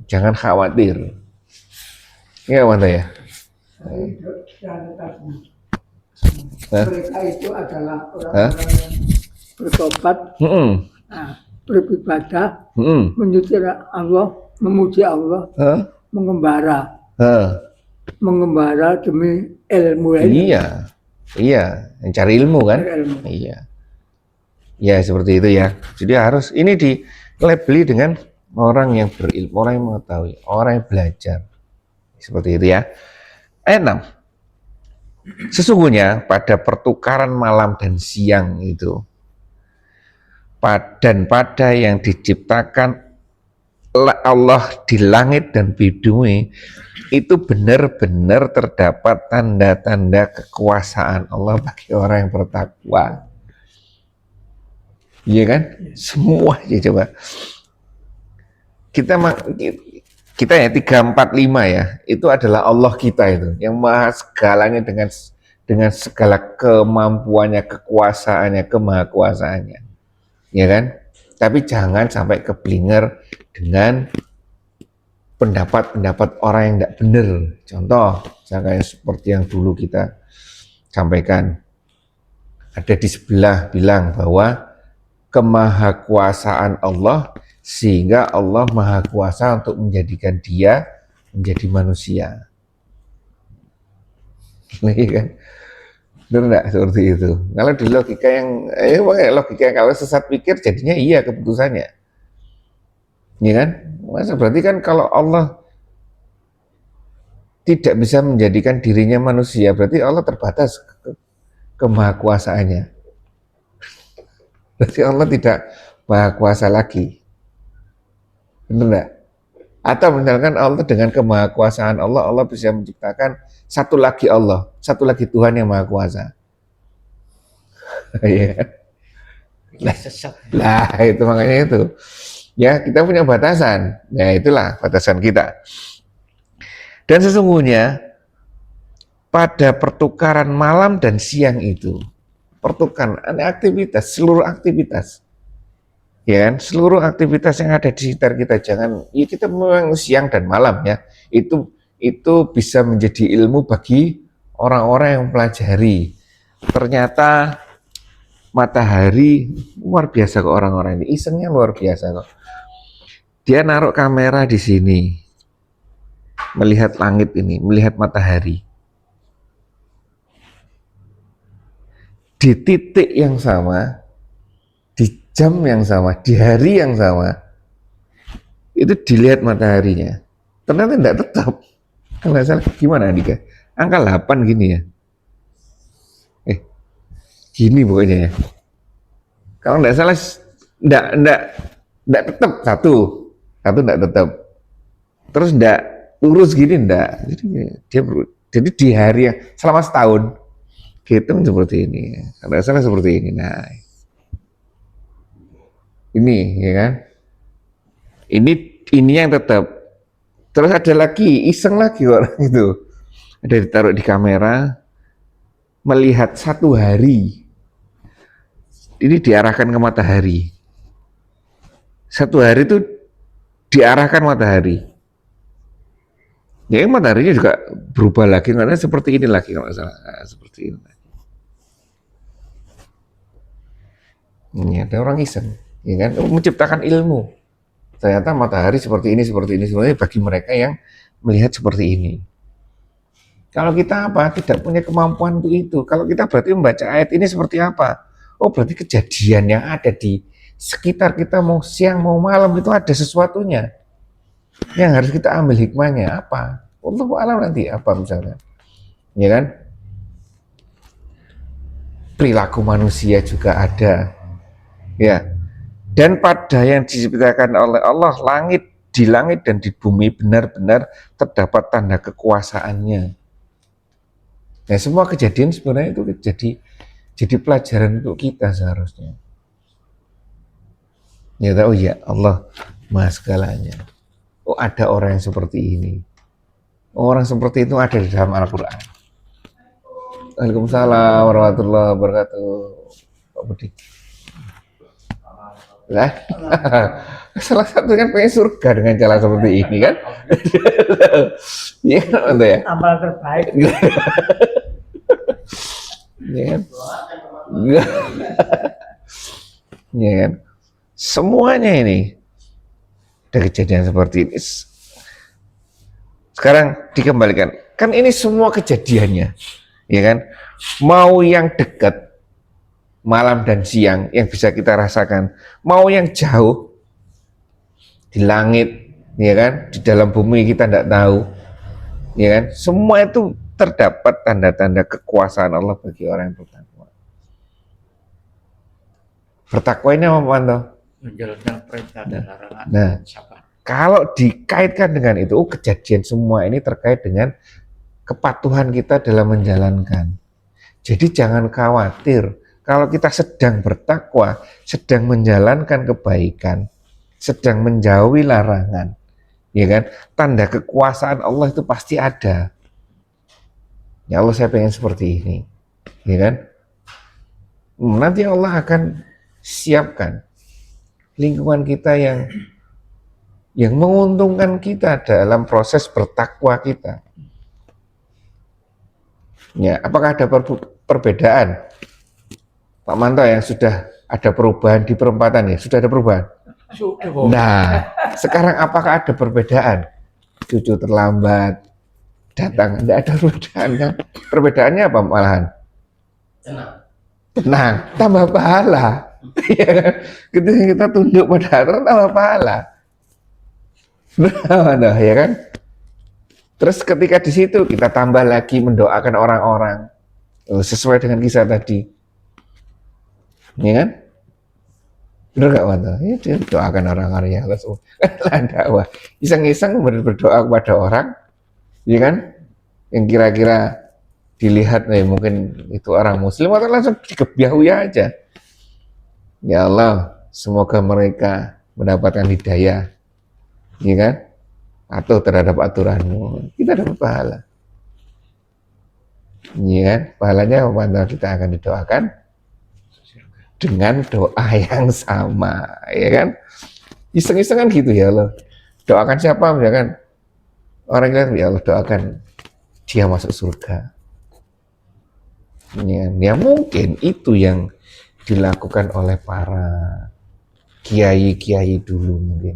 Jangan khawatir. Ya, mana ya? Mereka itu adalah orang-orang yang bertobat, beribadah, menyuci Allah, memuji Allah, mengembara demi ilmu. Iya, mencari ilmu kan? Iya. Ya seperti itu ya. Jadi harus ini dilabeli dengan orang yang berilmu, orang yang mengetahui, orang yang belajar. Seperti itu ya. Ayat 6. Sesungguhnya pada pertukaran malam dan siang itu, dan pada yang diciptakan Allah di langit dan di bumi, itu benar-benar terdapat tanda-tanda kekuasaan Allah bagi orang yang bertakwa. Iya kan? Semua ya coba. Kita ya 3, 4, 5 ya. Itu adalah Allah kita itu yang maha segalanya dengan segala kemampuannya, kekuasaannya, kemahakuasaannya. Ya kan? Tapi jangan sampai keblinger dengan pendapat-pendapat orang yang tidak benar. Contoh, misalnya seperti yang dulu kita sampaikan. Ada di sebelah bilang bahwa kemahakuasaan Allah sehingga Allah maha kuasa untuk menjadikan dia menjadi manusia. Nih kan, benar enggak seperti itu? Kalau di logika yang kalau sesat pikir jadinya iya keputusannya, ya kan? Masa berarti kan kalau Allah tidak bisa menjadikan dirinya manusia, berarti Allah terbatas kemahakuasaannya. Berarti Allah tidak maha kuasa lagi. Benar enggak? Atau misalkan Allah dengan kemahakuasaan Allah bisa menciptakan satu lagi Allah, satu lagi Tuhan yang maha kuasa. Lah itu makanya itu. Ya, kita punya batasan. Ya, itulah batasan kita. Dan sesungguhnya pada pertukaran malam dan siang itu, pertukaran aktivitas, seluruh aktivitas, ya kan? Seluruh aktivitas yang ada di sekitar kita, jangan, ya kita memang siang dan malam ya, itu bisa menjadi ilmu bagi orang-orang yang mempelajari. Ternyata matahari luar biasa kok, orang-orang ini isengnya luar biasa kok. Dia naruh kamera di sini, melihat langit ini, melihat matahari. Di titik yang sama, di jam yang sama, di hari yang sama, itu dilihat mataharinya. Ternyata tidak tetap. Kalau salah gimana Andika? Angka 8 gini ya. Gini pokoknya ya. Kalau tidak salah tidak tetap satu tidak tetap. Terus lurus gini enggak. Jadi di hari yang selama setahun hitung seperti ini. Kalau salah seperti ini. Nah, ini ya kan. Ini yang tetap. Terus ada lagi iseng lagi orang itu. Ada ditaruh di kamera melihat satu hari. Ini diarahkan ke matahari. Satu hari itu diarahkan matahari. Ya mataharinya juga berubah lagi, karena seperti ini lagi kalau nggak salah. Nah, seperti ini. Ini ada orang iseng, ya kan, menciptakan ilmu. Ternyata matahari seperti ini sebenarnya bagi mereka yang melihat seperti ini. Kalau kita apa? Tidak punya kemampuan untuk itu. Kalau kita berarti membaca ayat ini seperti apa? Oh, berarti kejadian yang ada di sekitar kita mau siang mau malam itu ada sesuatunya yang harus kita ambil hikmahnya apa? Wallahu a'lam nanti apa misalnya, ya kan? Perilaku manusia juga ada, ya. Dan pada yang diciptakan oleh Allah, di langit dan di bumi benar-benar terdapat tanda kekuasaannya. Nah, semua kejadian sebenarnya itu jadi pelajaran untuk kita seharusnya. Ya tahu ya Allah Maha segalanya. Oh, ada orang yang seperti ini. Orang seperti itu ada di dalam Al-Quran. Waalaikumsalam warahmatullahi wabarakatuh. Pak Budi. Lah, salah satu kan pengen surga dengan cara seperti ini kan? Iya kan, ya? Amal terbaik. Iya kan? Iya kan? Semuanya ini ada kejadian seperti ini. Sekarang dikembalikan, kan ini semua kejadiannya, ya kan? Mau yang dekat malam dan siang yang bisa kita rasakan, mau yang jauh di langit, ya kan? Di dalam bumi kita tidak tahu, ya kan? Semua itu terdapat tanda-tanda kekuasaan Allah bagi orang yang bertakwa. Bertakwa ini apa, Panto? Menjalankan perintah dan larangan. Nah, Sabar. kalau dikaitkan dengan itu, kejadian semua ini terkait dengan kepatuhan kita dalam menjalankan. Jadi jangan khawatir kalau kita sedang bertakwa, sedang menjalankan kebaikan, sedang menjauhi larangan, ya kan? Tanda kekuasaan Allah itu pasti ada. Ya Allah, saya pengen seperti ini, ya kan? Nanti Allah akan siapkan lingkungan kita yang menguntungkan kita dalam proses bertakwa kita. Ya, apakah ada perbedaan, Pak Manto, yang sudah ada perubahan di perempatan ya? Sudah ada perubahan? Sudah. Nah, sekarang apakah ada perbedaan? Cucu terlambat datang, tidak ada perbedaan kan? Perbedaannya apa malahan? Tenang, tambah pahala. Ya kan? Ketika kita tunduk pada aturan, tambah pahala. Nah, ya kan? Terus ketika di situ kita tambah lagi mendoakan orang-orang sesuai dengan kisah tadi, ya kan? Benar nggak, Wanda? Ya, dia doakan orang-orang yang kan dakwah. Iseng-iseng berdoa kepada orang, ya kan? Yang kira-kira dilihat, mungkin itu orang Muslim, atau langsung dikebiahui aja. Ya Allah, semoga mereka mendapatkan hidayah, ya kan? Atau terhadap aturanmu, kita dapat pahala. Ya kan? Pahalanya apa? Kita akan didoakan dengan doa yang sama, ya kan? Iseng-iseng kan gitu ya Allah. Doakan siapa? Misalkan orang yang ya Allah doakan dia masuk surga. Ya mungkin itu yang dilakukan oleh para kiai-kiai dulu mungkin.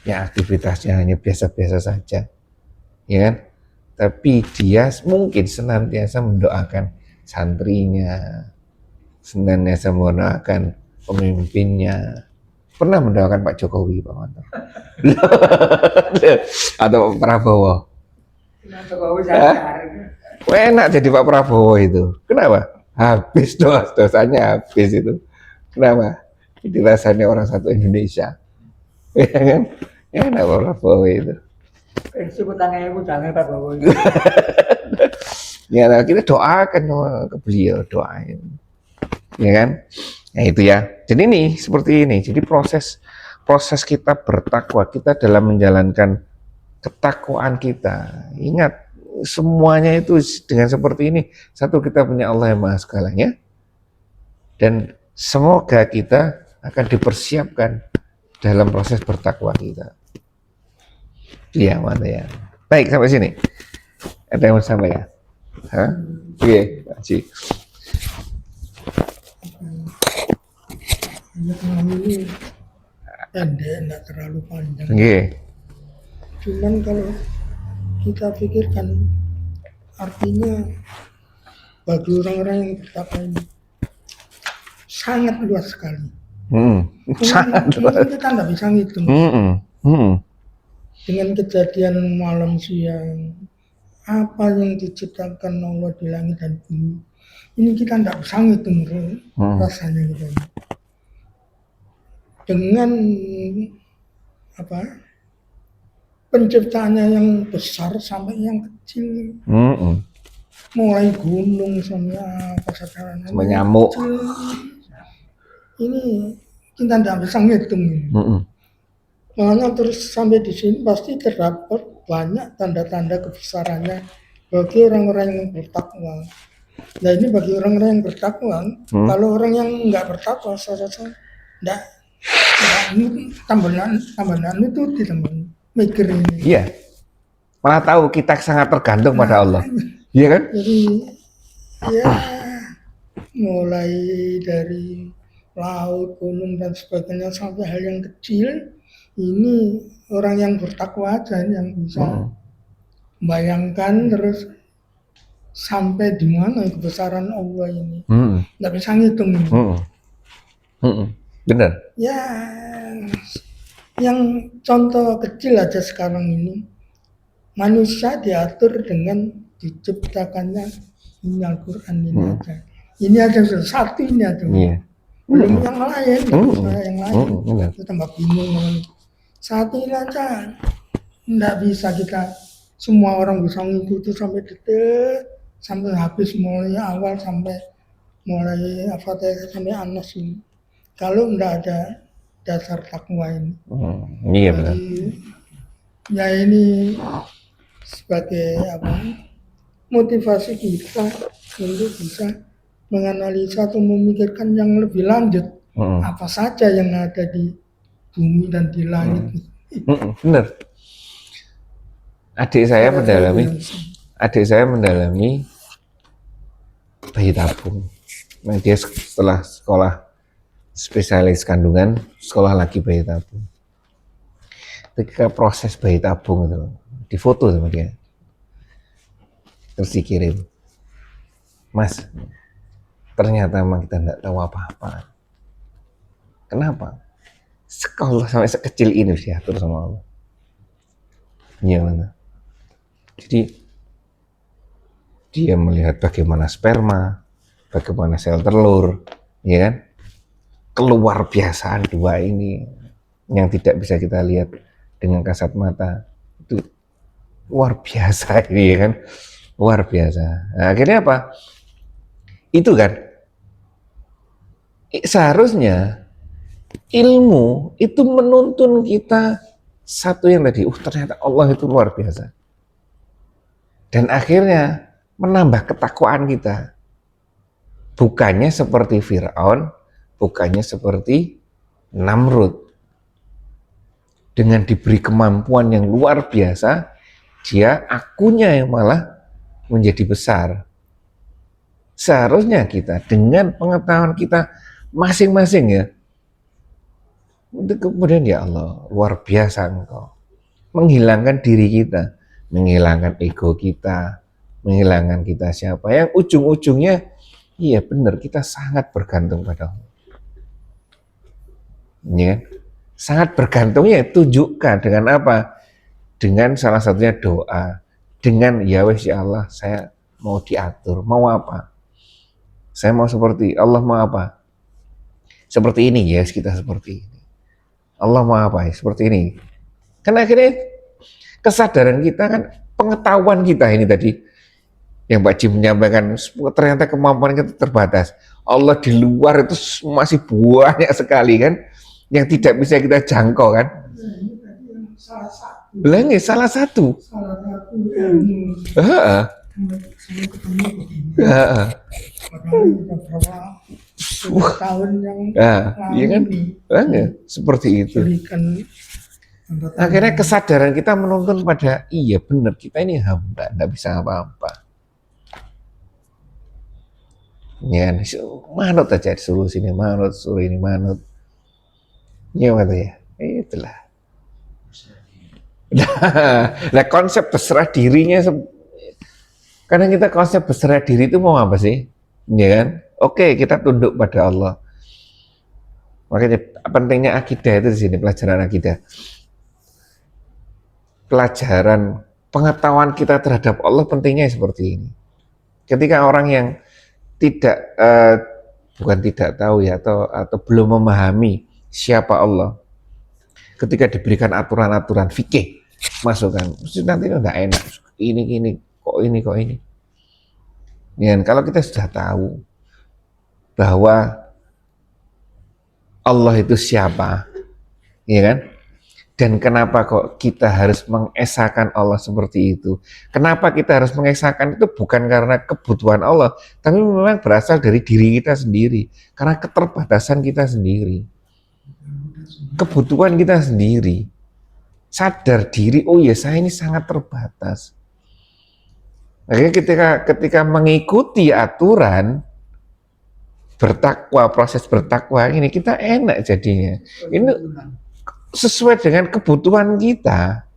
Ya aktivitasnya hanya biasa-biasa saja, ya kan? Tapi dia mungkin senantiasa mendoakan santrinya, senantiasa mendoakan pemimpinnya. Pernah mendoakan Pak Jokowi, Pak Manto? Atau Pak Prabowo? Enak jadi Pak Prabowo itu. Kenapa? Habis dosanya habis itu. Kenapa? Itu rasanya orang satu Indonesia. Ya kan? Enak Pak Prabowo itu. Sebut tangannya aku jangan Pak Bawo. Ya, nah, kita doakan ke beliau, doain. Ya kan? Nah, itu ya. Jadi ini seperti ini. Jadi proses kita bertakwa, kita dalam menjalankan ketakwaan kita. Ingat, semuanya itu dengan seperti ini. Satu, kita punya Allah yang Maha Segalanya. Dan semoga kita akan dipersiapkan dalam proses bertakwa kita. Iya, mana ya. Baik, sampai sini. Ada yang mau sampaikan? Hah? Oke, makasih. Ayat ini pendek, tidak terlalu panjang. Oke. Cuman kalau kita pikirkan artinya bagi orang-orang yang bertakwa ini sangat luas sekali. Sangat Mungkin kita tidak bisa ngitung. Dengan kejadian malam siang, apa yang diciptakan Allah di langit dan bumi, ini kita tidak bisa ngitung rasanya gitu. Dengan apa penciptaannya yang besar sampai yang kecil, mulai gunung sampai apa sekarang, Sampai nyamuk. Ini kita tidak bisa ngitung. Makanya terus sampai di sini pasti terdapat banyak tanda-tanda kebesarannya bagi orang-orang yang bertakwa. Nah ini bagi orang-orang yang bertakwa. Kalau orang yang nggak bertakwa, saya rasa nggak tambahan itu tidak mikir ini. Iya. Malah tahu kita sangat tergantung pada Allah. Iya kan? Jadi ya mulai dari laut, gunung dan sebagainya sampai hal yang kecil, ini orang yang bertakwa aja yang bisa bayangkan terus sampai di mana kebesaran Allah ini. Nggak bisa ngitung. Benar. Ya, yang contoh kecil aja sekarang ini, manusia diatur dengan diciptakannya ini Al-Quran ini aja. Ini aja satu ini aja. Belum yang lain, yang lain. Itu tambah bingung. Saat ini aja nggak bisa kita semua orang bisa ngikuti sampai detail, sampai habis mulai awal sampai mulai Al-Fatihah sampai An-Nas ini. Kalau nggak ada dasar takwa ini. Iya benar. Ya ini sebagai motivasi kita untuk bisa menganalisa atau memikirkan yang lebih lanjut apa saja yang ada di bumi dan di langit. Benar. Adik saya mendalami bayi tabung. Nah, dia setelah sekolah spesialis kandungan, sekolah lagi bayi tabung. Ketika proses bayi tabung itu difoto sama dia, terus dikirim, Mas, ternyata memang kita nggak tahu apa-apa. Kenapa? Sekolah sampai sekecil ini diatur sama Allah. Gimana? Jadi dia melihat bagaimana sperma, bagaimana sel telur, ya kan? Keluar biasaan dua ini yang tidak bisa kita lihat dengan kasat mata, itu luar biasa ini, ya kan? Luar biasa. Nah, akhirnya apa? Itu kan seharusnya ilmu itu menuntun kita satu yang tadi, ternyata Allah itu luar biasa. Dan akhirnya menambah ketakwaan kita. Bukannya seperti Fir'aun, bukannya seperti Namrud. Dengan diberi kemampuan yang luar biasa, dia akunya yang malah menjadi besar. Seharusnya kita dengan pengetahuan kita masing-masing ya, itu kemudian ya Allah, luar biasa Engkau. Menghilangkan diri kita, menghilangkan ego kita, menghilangkan kita siapa. Yang ujung-ujungnya, iya benar, kita sangat bergantung pada Allah. Ya, sangat bergantungnya tunjukkan dengan apa? Dengan salah satunya doa. Dengan ya wes ya Allah, saya mau diatur, mau apa? Saya mau seperti Allah mau apa? Seperti ini ya, kita seperti ini. Allah mau apa? Seperti ini. Kan akhirnya Kesadaran kita kan, pengetahuan kita ini tadi yang Pak Jim menyampaikan, ternyata kemampuan kita terbatas. Allah di luar itu masih banyak sekali kan yang tidak bisa kita jangkau kan. Ini tadi yang salah satu. Belangi salah satu. Salah satu ilmu Heeh. saya ketemu begini. Heeh. Padahal udah berapa puluh tahun yang Nah, lalu iya kan? nih, Belangi, seperti itu. berikan Akhirnya kesadaran kita menuntun pada iya benar kita ini hamba, tidak bisa apa-apa. Ya, manut aja disuruh sini manut, suruh ini manut. Ya kata ya, itulah. Nah konsep berserah dirinya, kadang kita konsep berserah diri itu mau apa sih? Ya kan? Oke, kita tunduk pada Allah. Makanya pentingnya akidah itu di sini, pelajaran akidah. Pelajaran pengetahuan kita terhadap Allah pentingnya seperti ini. Ketika orang yang bukan tidak tahu ya atau belum memahami siapa Allah, ketika diberikan aturan-aturan fikih masukan, mesti nanti nggak enak. Ini kok ini. Ya, kalau kita sudah tahu bahwa Allah itu siapa, ya kan? Dan kenapa kok kita harus mengesahkan Allah seperti itu? Kenapa kita harus mengesahkan itu bukan karena kebutuhan Allah, tapi memang berasal dari diri kita sendiri, karena keterbatasan kita sendiri, kebutuhan kita sendiri. Sadar diri, oh ya saya ini sangat terbatas. Akhirnya ketika mengikuti aturan bertakwa, proses bertakwa ini kita enak jadinya. Ini sesuai dengan kebutuhan kita,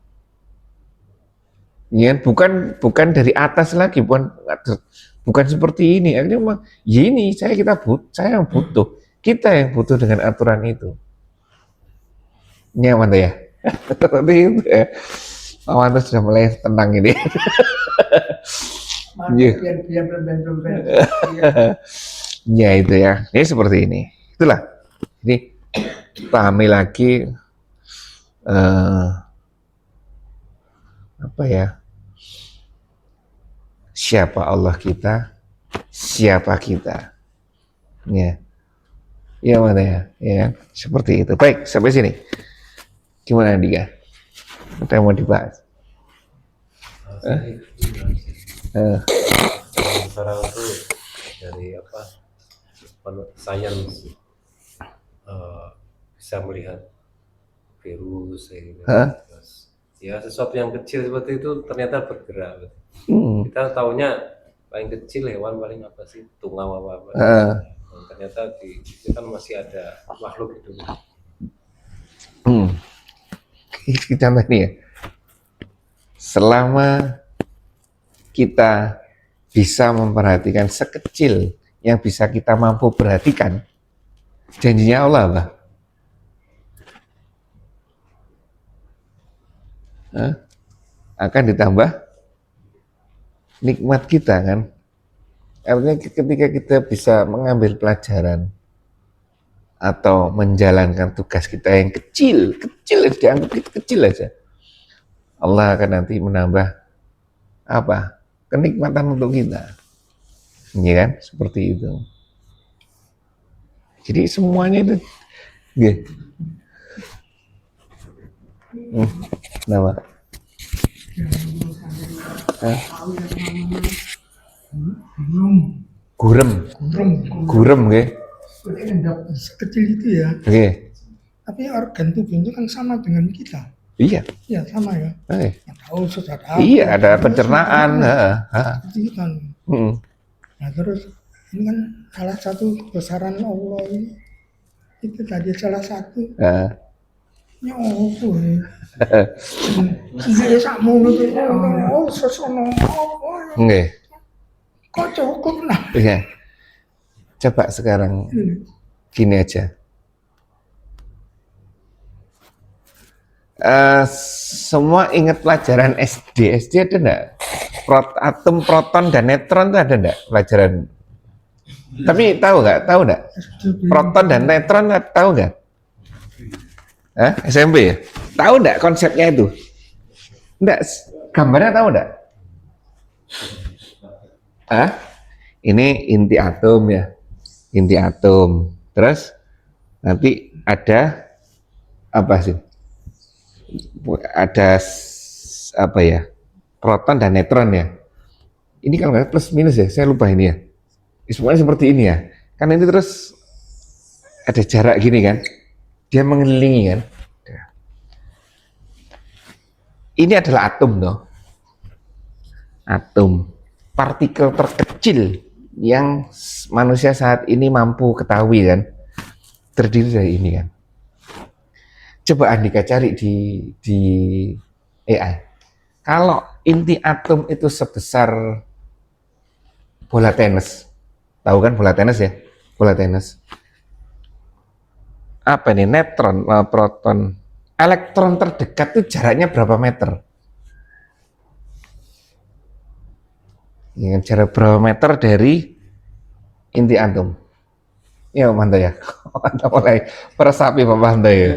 ya bukan dari atas lagi, bukan seperti ini. Akhirnya memang, ya ini saya yang butuh, kita yang butuh dengan aturan itu. Nyaman ya, seperti itu ya. Awan sudah mulai tenang ini. Ya itu ya, ini seperti ini. Itulah. Ini pahami lagi. Apa ya, siapa Allah kita, siapa kita, ya mana ya, seperti itu. Baik, sampai sini gimana Andika, ada yang mau dibahas? Sekarang itu dari sains bisa melihat virus ya sesuatu yang kecil seperti itu ternyata bergerak. Kita taunya paling kecil hewan paling apa sih, tungau apa. Ternyata di itu kan masih ada makhluk itu. Kita nih ya, selama kita bisa memperhatikan sekecil yang bisa kita mampu perhatikan, janjinya Allah apa? Akan ditambah nikmat kita kan. Artinya ketika kita bisa mengambil pelajaran atau menjalankan tugas kita yang kecil dianggap kecil aja, Allah akan nanti menambah apa? Kenikmatan untuk kita, ya kan? Seperti itu. Jadi semuanya itu, kenapa? Gurem, nggih. Sekecil itu ya. Nggih. Tapi organ tubuhnya kan sama dengan kita. Iya. Iya sama ya. Tahu sudah tahu. Iya, ada pencernaan. Seperti itu kan. Nah terus ini kan salah satu kebesaran Allah ini, itu tadi salah satu. Ya apa ya? Sendiri sakmu itu, oh sesono apa? Nggih. Kok cukup lah. Iya. Coba sekarang gini aja. Semua ingat pelajaran SD. SD ada enggak? Atom, proton, dan neutron itu ada enggak pelajaran? Tapi tahu enggak? Proton dan neutron tahu enggak? SMP ya? Tahu enggak konsepnya itu? Enggak, gambarnya tahu enggak? Ah, ini inti atom ya, inti atom. Terus nanti ada apa sih? Ada apa ya? Proton dan neutron ya. Ini kalau nggak plus minus ya, saya lupa ini ya. Semuanya seperti ini ya. Kan ini terus ada jarak gini kan, dia mengelilingi kan. Ini adalah atom toh. Atom, partikel terkecil yang manusia saat ini mampu ketahui kan, terdiri dari ini kan. Coba Andika cari di AI. Kalau inti atom itu sebesar bola tenis, tahu kan bola tenis ya? Bola tenis. Apa ini? Neutron, proton, elektron terdekat itu jaraknya berapa meter? Ya, jarak berapa meter dari inti atom? Ya, Manto ya. Manto mulai meresapi Pak Manto ya.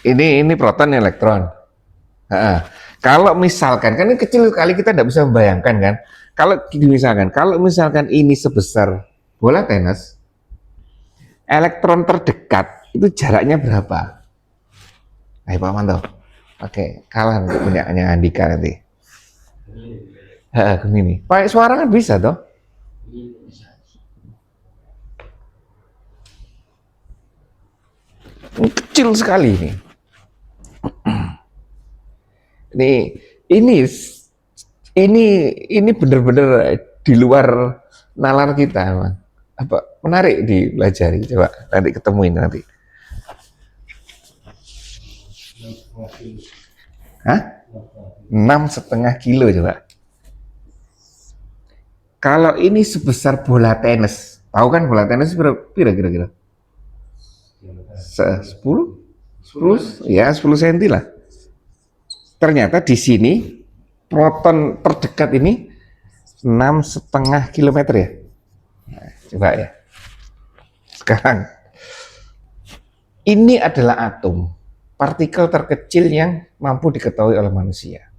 Ini proton elektron. Kalau misalkan, kan ini kecil sekali kita tidak bisa membayangkan kan. Kalau misalkan ini sebesar bola tenis, elektron terdekat itu jaraknya berapa? Ayo Pak Manto. Oke, kalah punyanya Andika nanti. Gini. Pakai suara kan bisa toh? Kecil sekali ini. Ini benar-benar di luar nalar kita, Bang. Apa menarik dipelajari, coba nanti ketemuin nanti. Hah? 6,5 kilo coba. Kalau ini sebesar bola tenis, tahu kan bola tenis berapa kira-kira? 10 ya 10 cm lah. Ternyata di sini proton terdekat ini 6,5 kilometer ya. Nah, coba ya. Sekarang ini adalah atom, partikel terkecil yang mampu diketahui oleh manusia.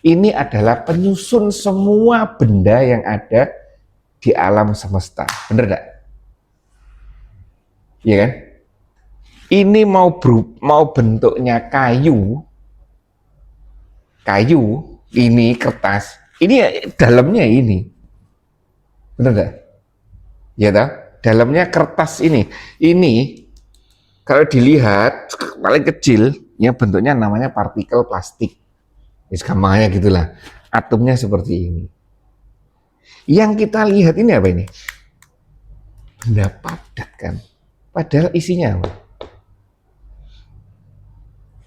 Ini adalah penyusun semua benda yang ada di alam semesta. Bener enggak? Iya kan? Ini mau bentuknya kayu, ini kertas, ini ya, dalamnya ini. Bener enggak? Ya toh? Dalamnya kertas ini. Ini kalau dilihat paling kecil, yang bentuknya namanya partikel plastik. Gampangnya gitulah. Atomnya seperti ini. Yang kita lihat ini apa ini? Benda padat kan. Padahal isinya apa?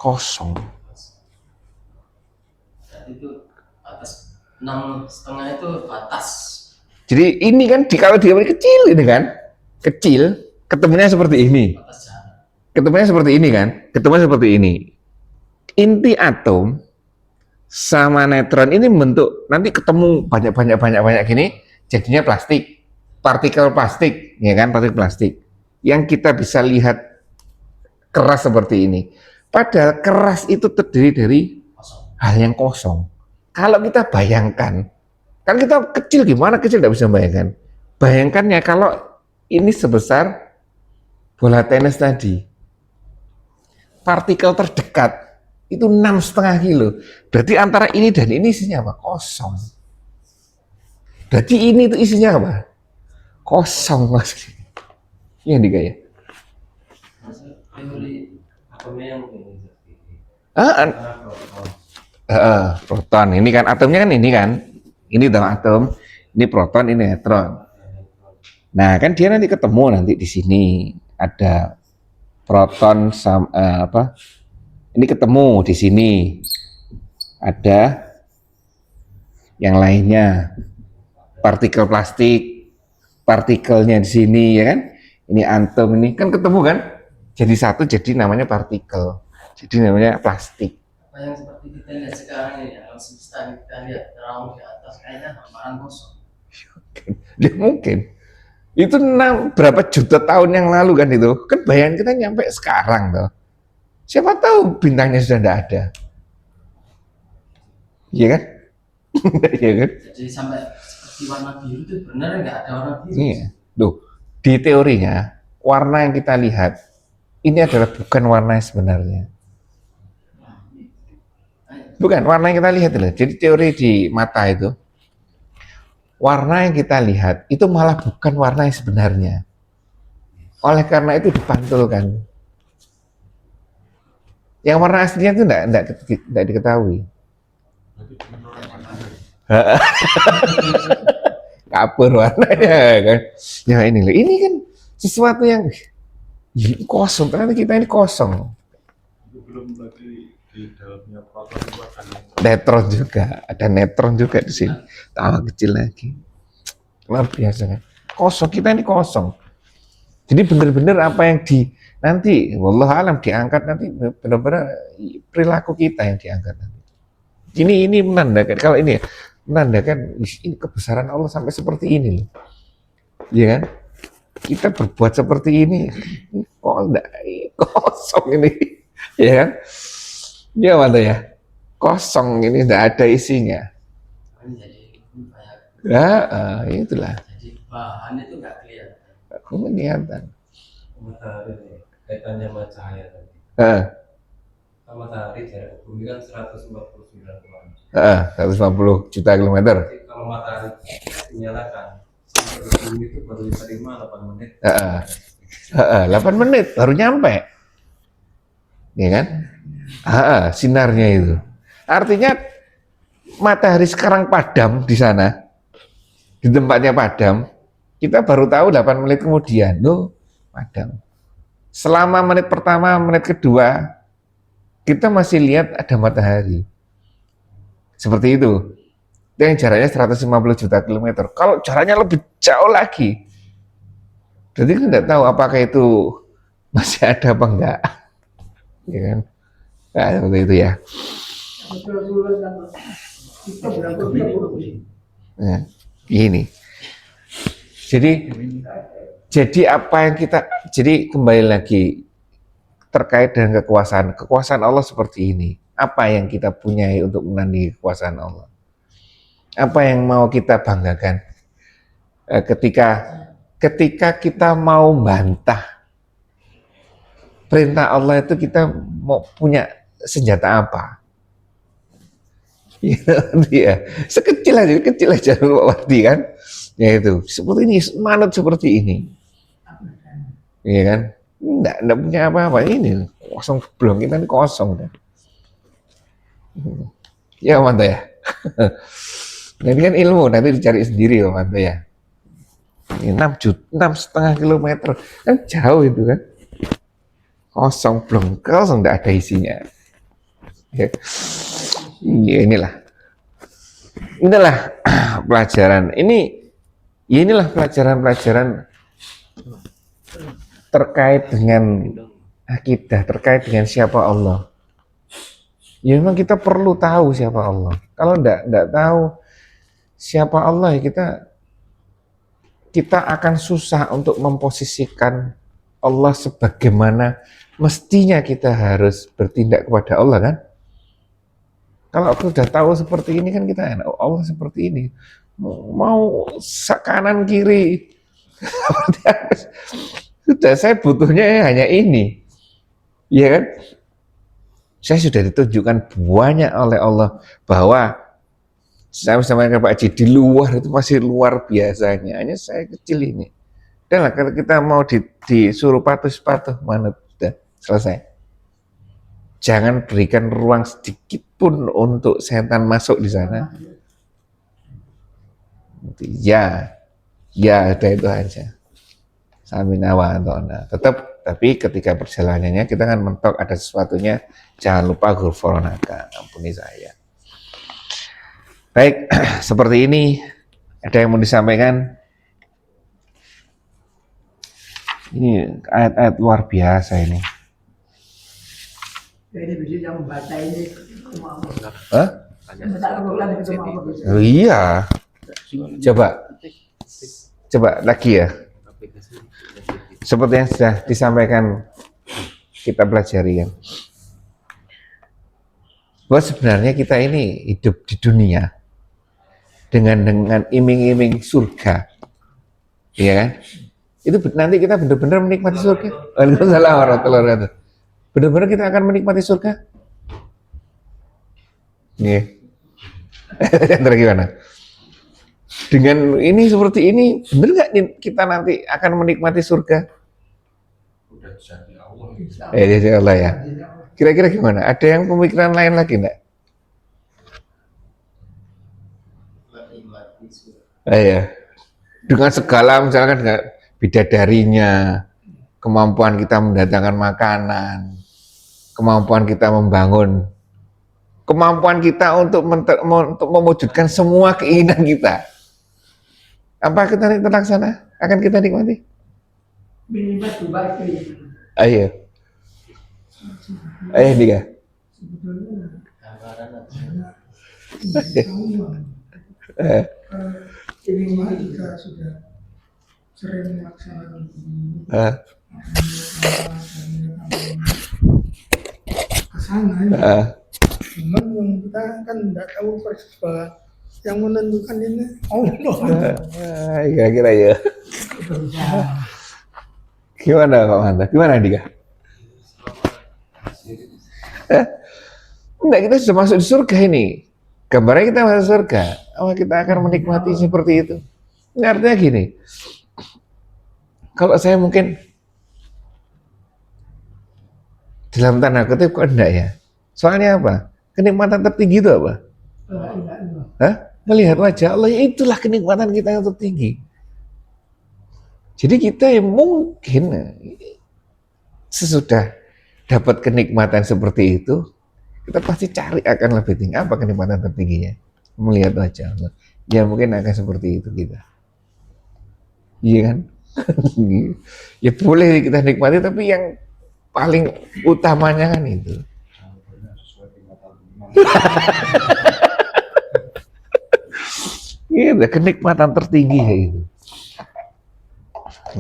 Kosong. Itu atas 6,5 itu batas. Jadi ini kan kalau dia kecil ini kan, kecil, ketemunya seperti ini. Ketemunya seperti ini kan, ketemunya seperti ini. Inti atom sama neutron ini bentuk nanti ketemu banyak gini, jadinya plastik, partikel plastik, ya kan, partikel plastik. Yang kita bisa lihat keras seperti ini. Padahal keras itu terdiri dari hal yang kosong. Kalau kita bayangkan, kan kita kecil gimana kecil tidak bisa bayangkan. Bayangkannya kalau ini sebesar bola tenis tadi, partikel terdekat itu 6,5 kilo. Berarti antara ini dan ini isinya apa? Kosong. Berarti ini itu isinya apa? Kosong mas. Ini Andika ya. Teori atomnya yang Proton. Ini kan atomnya kan ini kan. Ini dalam atom. Ini proton, ini neutron. Nah kan dia nanti ketemu nanti di sini ada proton sama ini ketemu di sini ada yang lainnya partikel plastik, partikelnya di sini ya kan, ini atom ini kan ketemu kan, jadi satu jadi namanya partikel, jadi namanya plastik. apa yang seperti kita lihat sekarang ini alam semesta kita lihat terang di atas kayaknya hamparan kosong. Ya mungkin itu berapa juta tahun yang lalu kan itu kan bayangan kita nyampe sekarang tuh. Siapa tahu bintangnya sudah tidak ada. Iya kan? Iya kan? Jadi sampai seperti warna biru itu benar nggak ada warna biru. Iya. Duh, di teorinya warna yang kita lihat ini adalah bukan warna yang sebenarnya. Bukan warna yang kita lihat loh. Jadi teori di mata itu warna yang kita lihat itu malah bukan warna yang sebenarnya. Oleh karena itu dipantulkan. Yang warna aslinya itu enggak diketahui. Kapur warnanya kan. Ya ini loh. Ini kan sesuatu yang kosong. Ternyata kita ini kosong. Belum lagi di dalamnya proton itu ada Neutron juga, ada neutron juga di sini. Tambah kecil lagi. Luar biasa kan. Kosong, kita ini kosong. Jadi benar-benar apa yang nanti, wallahu alam diangkat nanti benar-benar perilaku kita yang diangkat nanti. Ini menandakan, kalau ini ya, menandakan ini kebesaran Allah sampai seperti ini loh. Iya kan? Kita berbuat seperti ini, kok enggak kosong ini. Iya kan? Ya mana ya? Kosong ini, enggak ada isinya. Jadi banyak. Ya, itulah. Jadi bahan itu nggak kelihatan. Kelihatan. Matahari nih, kaitannya sama cahaya tadi. Matahari jarak bumi kan 149 km. 150 juta kilometer. Jadi kalau matahari dinyalakan, sampai bumi itu baru diterima 8 menit. 8 menit baru nyampe. Ya kan? Sinarnya itu. Artinya matahari sekarang padam di sana. Di tempatnya padam. Kita baru tahu 8 menit kemudian. Loh, padam. Selama menit pertama, menit kedua, kita masih lihat ada matahari. Seperti itu. Itu yang jaraknya 150 juta kilometer. Kalau jaraknya lebih jauh lagi, berarti kita tidak tahu apakah itu masih ada apa enggak. Ya kan? Nah, seperti itu ya. Nah, ini. Jadi apa yang jadi kembali lagi terkait dengan kekuasaan Allah seperti ini. Apa yang kita punyai untuk menandingi kekuasaan Allah? Apa yang mau kita banggakan? Ketika kita mau bantah perintah Allah itu, kita mau punya senjata apa? Ya, kecil aja Wardi kan? Ya itu, seperti ini, manut seperti ini. Iya kan? Enggak punya apa-apa, ini kosong belum, kita ini kosong. Ya mantap ya. Nah, ini kan ilmu, nanti dicari sendiri ya mantap ya. Ini 6,5 kilometer, kan jauh itu kan. Kosong belum, kosong, enggak ada isinya. Ya, inilah pelajaran. Inilah pelajaran-pelajaran terkait dengan akidah, terkait dengan siapa Allah. Ya memang kita perlu tahu siapa Allah. Kalau enggak tahu siapa Allah, ya kita akan susah untuk memposisikan Allah sebagaimana mestinya kita harus bertindak kepada Allah kan. Kalau aku sudah tahu seperti ini kan kita enak. Allah seperti ini, mau kanan kiri sudah, saya butuhnya hanya ini, ya kan? Saya sudah ditunjukkan banyak oleh Allah bahwa saya bersama dengan Pak Haji di luar itu masih luar biasanya. Hanya saya kecil ini. Dan lah, kalau kita mau disuruh patuh mana sudah selesai. Jangan berikan ruang sedikit pun untuk setan masuk di sana. Ya, ada itu aja. Samina wa antona. Tapi ketika perjalanannya kita kan mentok ada sesuatunya, jangan lupa ghufranaka, ampuni saya. Baik, seperti ini. Ada yang mau disampaikan? Ini ayat-ayat luar biasa ini. Jadi bisa yang membaca ini Hah? Oh, iya. Coba lagi ya. Seperti yang sudah disampaikan kita pelajari ya. bahwa sebenarnya kita ini hidup di dunia dengan iming-iming surga, iya kan? Itu nanti kita benar-benar menikmati surga. Waalaikumsalam warahmatullahi wabarakatuh. Benar-benar kita akan menikmati surga. Nih, terus gimana? Dengan ini seperti ini, benar nggak kita nanti akan menikmati surga? Udah jadi Allah. Insya Allah ya. Kira-kira gimana? Ada yang pemikiran lain lagi enggak? Menikmati surga. Iya. Dengan segala misalkan dengan bidadarinya, kemampuan kita mendatangkan makanan, kemampuan kita membangun, kemampuan kita untuk mewujudkan semua keinginan kita. Apa kita terlaksana? Akan kita nikmati? Minimal dibagi. Ayo. Ayo Dika. Sebetulnya Gambaran ini mah kita sudah sering melaksanakan ini ke sana ya. Cuman yang kita kan tidak tahu persis bahwa yang menentukan ini Allah. Kira-kira ya. Gimana Pak Manta? Gimana Dika? Enggak, kita sudah masuk di surga ini. Gambarnya kita masuk surga. Oh, kita akan menikmati seperti itu. Ini artinya gini. Kalau saya mungkin dalam tanda kutip kok enggak ya? Soalnya apa? Kenikmatan tertinggi itu apa? Hah? Melihat wajah Allah, itulah kenikmatan kita yang tertinggi. Jadi kita yang mungkin sesudah dapat kenikmatan seperti itu, kita pasti cari akan lebih tinggi. Apa kenikmatan tertingginya? Melihat wajah Allah. Ya mungkin akan seperti itu kita. Iya kan? Ya boleh kita nikmati, tapi yang paling utamanya kan itu. Iya, kenikmatan tertinggi ya itu.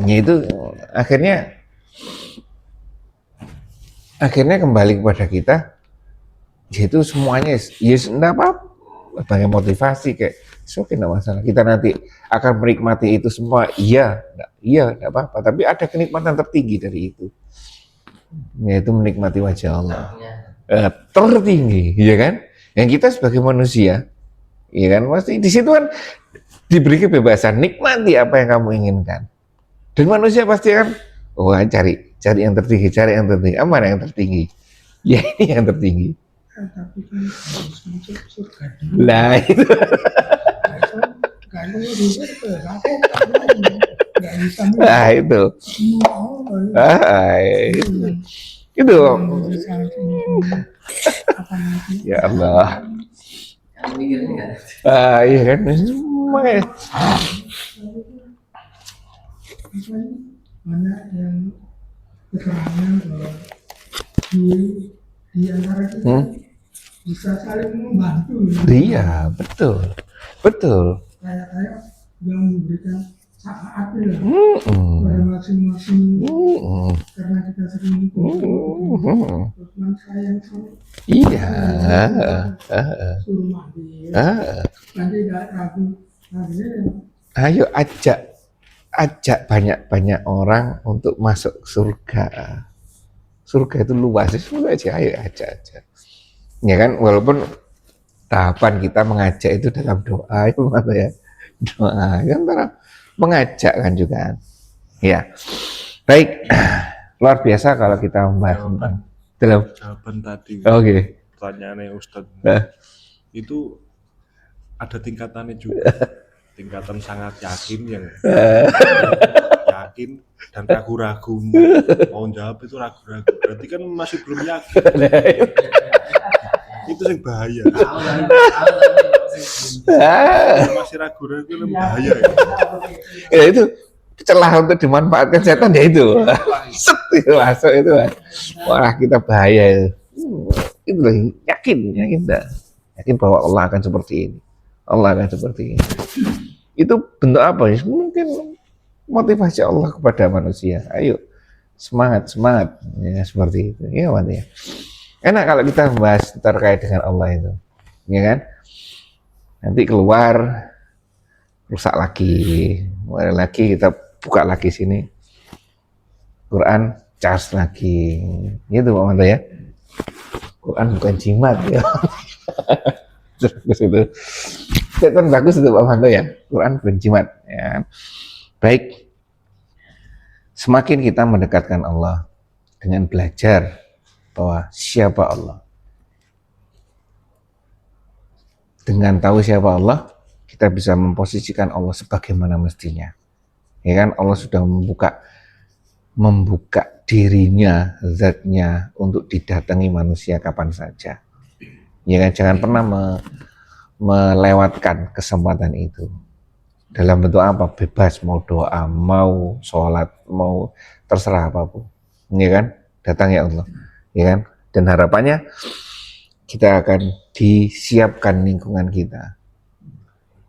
Ya itu akhirnya kembali kepada kita, yaitu semuanya yes enggak apa-apa, banyak motivasi kayak oke enggak masalah, kita nanti akan menikmati itu semua, iya enggak apa-apa, tapi ada kenikmatan tertinggi dari itu, yaitu menikmati wajah Allah tertinggi, ya kan? Yang kita sebagai manusia, ya kan, pasti di situ kan diberi kebebasan, nikmati apa yang kamu inginkan. Dan manusia pasti kan, cari yang tertinggi, apa yang tertinggi? Ya ini yang tertinggi. Tapi kan harus masuk surga dulu. Lah itu. Kalau di surga, nggak bisa. Nah itu. Itu. Ya Allah. Yang mikirin nggak? Iya kan, makanya. Banyak yang keterangan bahwa di antara kita bisa saling membantu. Iya, betul. Kayak yang memberikan syafaat ya pada masing-masing karena kita sering teman sayang sama Iya. suruh mandi nanti nggak ragu Ayo ajak banyak orang untuk masuk surga. Surga itu luas, semoga aja, ayo ajak. Ya kan, walaupun tahapan kita mengajak itu dalam doa, itu apa ya? Doa kan mengajak kan juga. Ya, baik, luar biasa kalau kita membahas tentang dalam Jawaban tadi. Oke. Pertanyaannya Ustadz. Itu ada tingkatannya juga. Tingkatan sangat yakin yang yakin dan ragu-ragu mau jawab itu ragu-ragu, berarti kan masih belum yakin. Itu yang bahaya. Masih ragu-ragu itu bahaya ya. Ya itu celah untuk dimanfaatkan setan ya itu. Set itu masuk itu. Wah kita bahaya itu. Itu lagi yakin bahwa Allah akan seperti ini. Itu bentuk apa ya? Mungkin motivasi Allah kepada manusia. Ayo semangat ya seperti itu. Ya, Wan ya. Enak kalau kita membahas terkait dengan Allah itu, ya kan? Nanti keluar rusak lagi, mulai lagi kita buka lagi sini, Quran cas lagi, gitu Pak Manto ya. Quran bukan jimat ya. Terus itu, kan bagus itu Pak Manto ya. Quran bukan jimat. Ya. Baik, semakin kita mendekatkan Allah dengan belajar bahwa siapa Allah. Dengan tahu siapa Allah, kita bisa memposisikan Allah sebagaimana mestinya. Ya kan, Allah sudah membuka dirinya, zatnya untuk didatangi manusia kapan saja. Ya kan, jangan pernah melewatkan kesempatan itu. Dalam bentuk apa? Bebas, mau doa, mau sholat, mau terserah apapun. Ya kan, datang ya Allah. Ya kan, dan harapannya kita akan disiapkan lingkungan kita.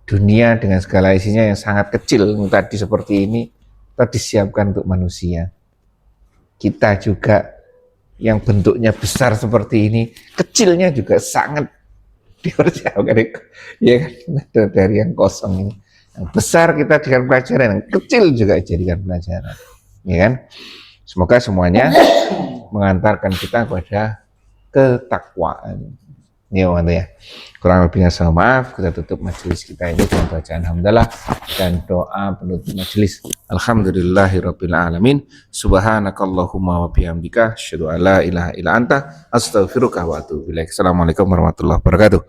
Dunia dengan segala isinya yang sangat kecil tadi seperti ini, tadi disiapkan untuk manusia. Kita juga yang bentuknya besar seperti ini, kecilnya juga sangat dipersiapkan. Ya kan, dari yang kosong ini. Yang besar kita jadikan pelajaran, yang kecil juga jadikan pelajaran. Ya kan? Semoga semuanya mengantarkan kita kepada ketakwaan. Ya, ya. Kurang lebihnya saya maaf, kita tutup majelis kita ini dengan bacaan hamdalah dan doa penutup majelis. Alhamdulillahirabbil alamin. Subhanakallahumma wa bihamdika asyhadu an la ilaha illa anta astaghfiruka wa atubu ilaik. Assalamualaikum warahmatullahi wabarakatuh.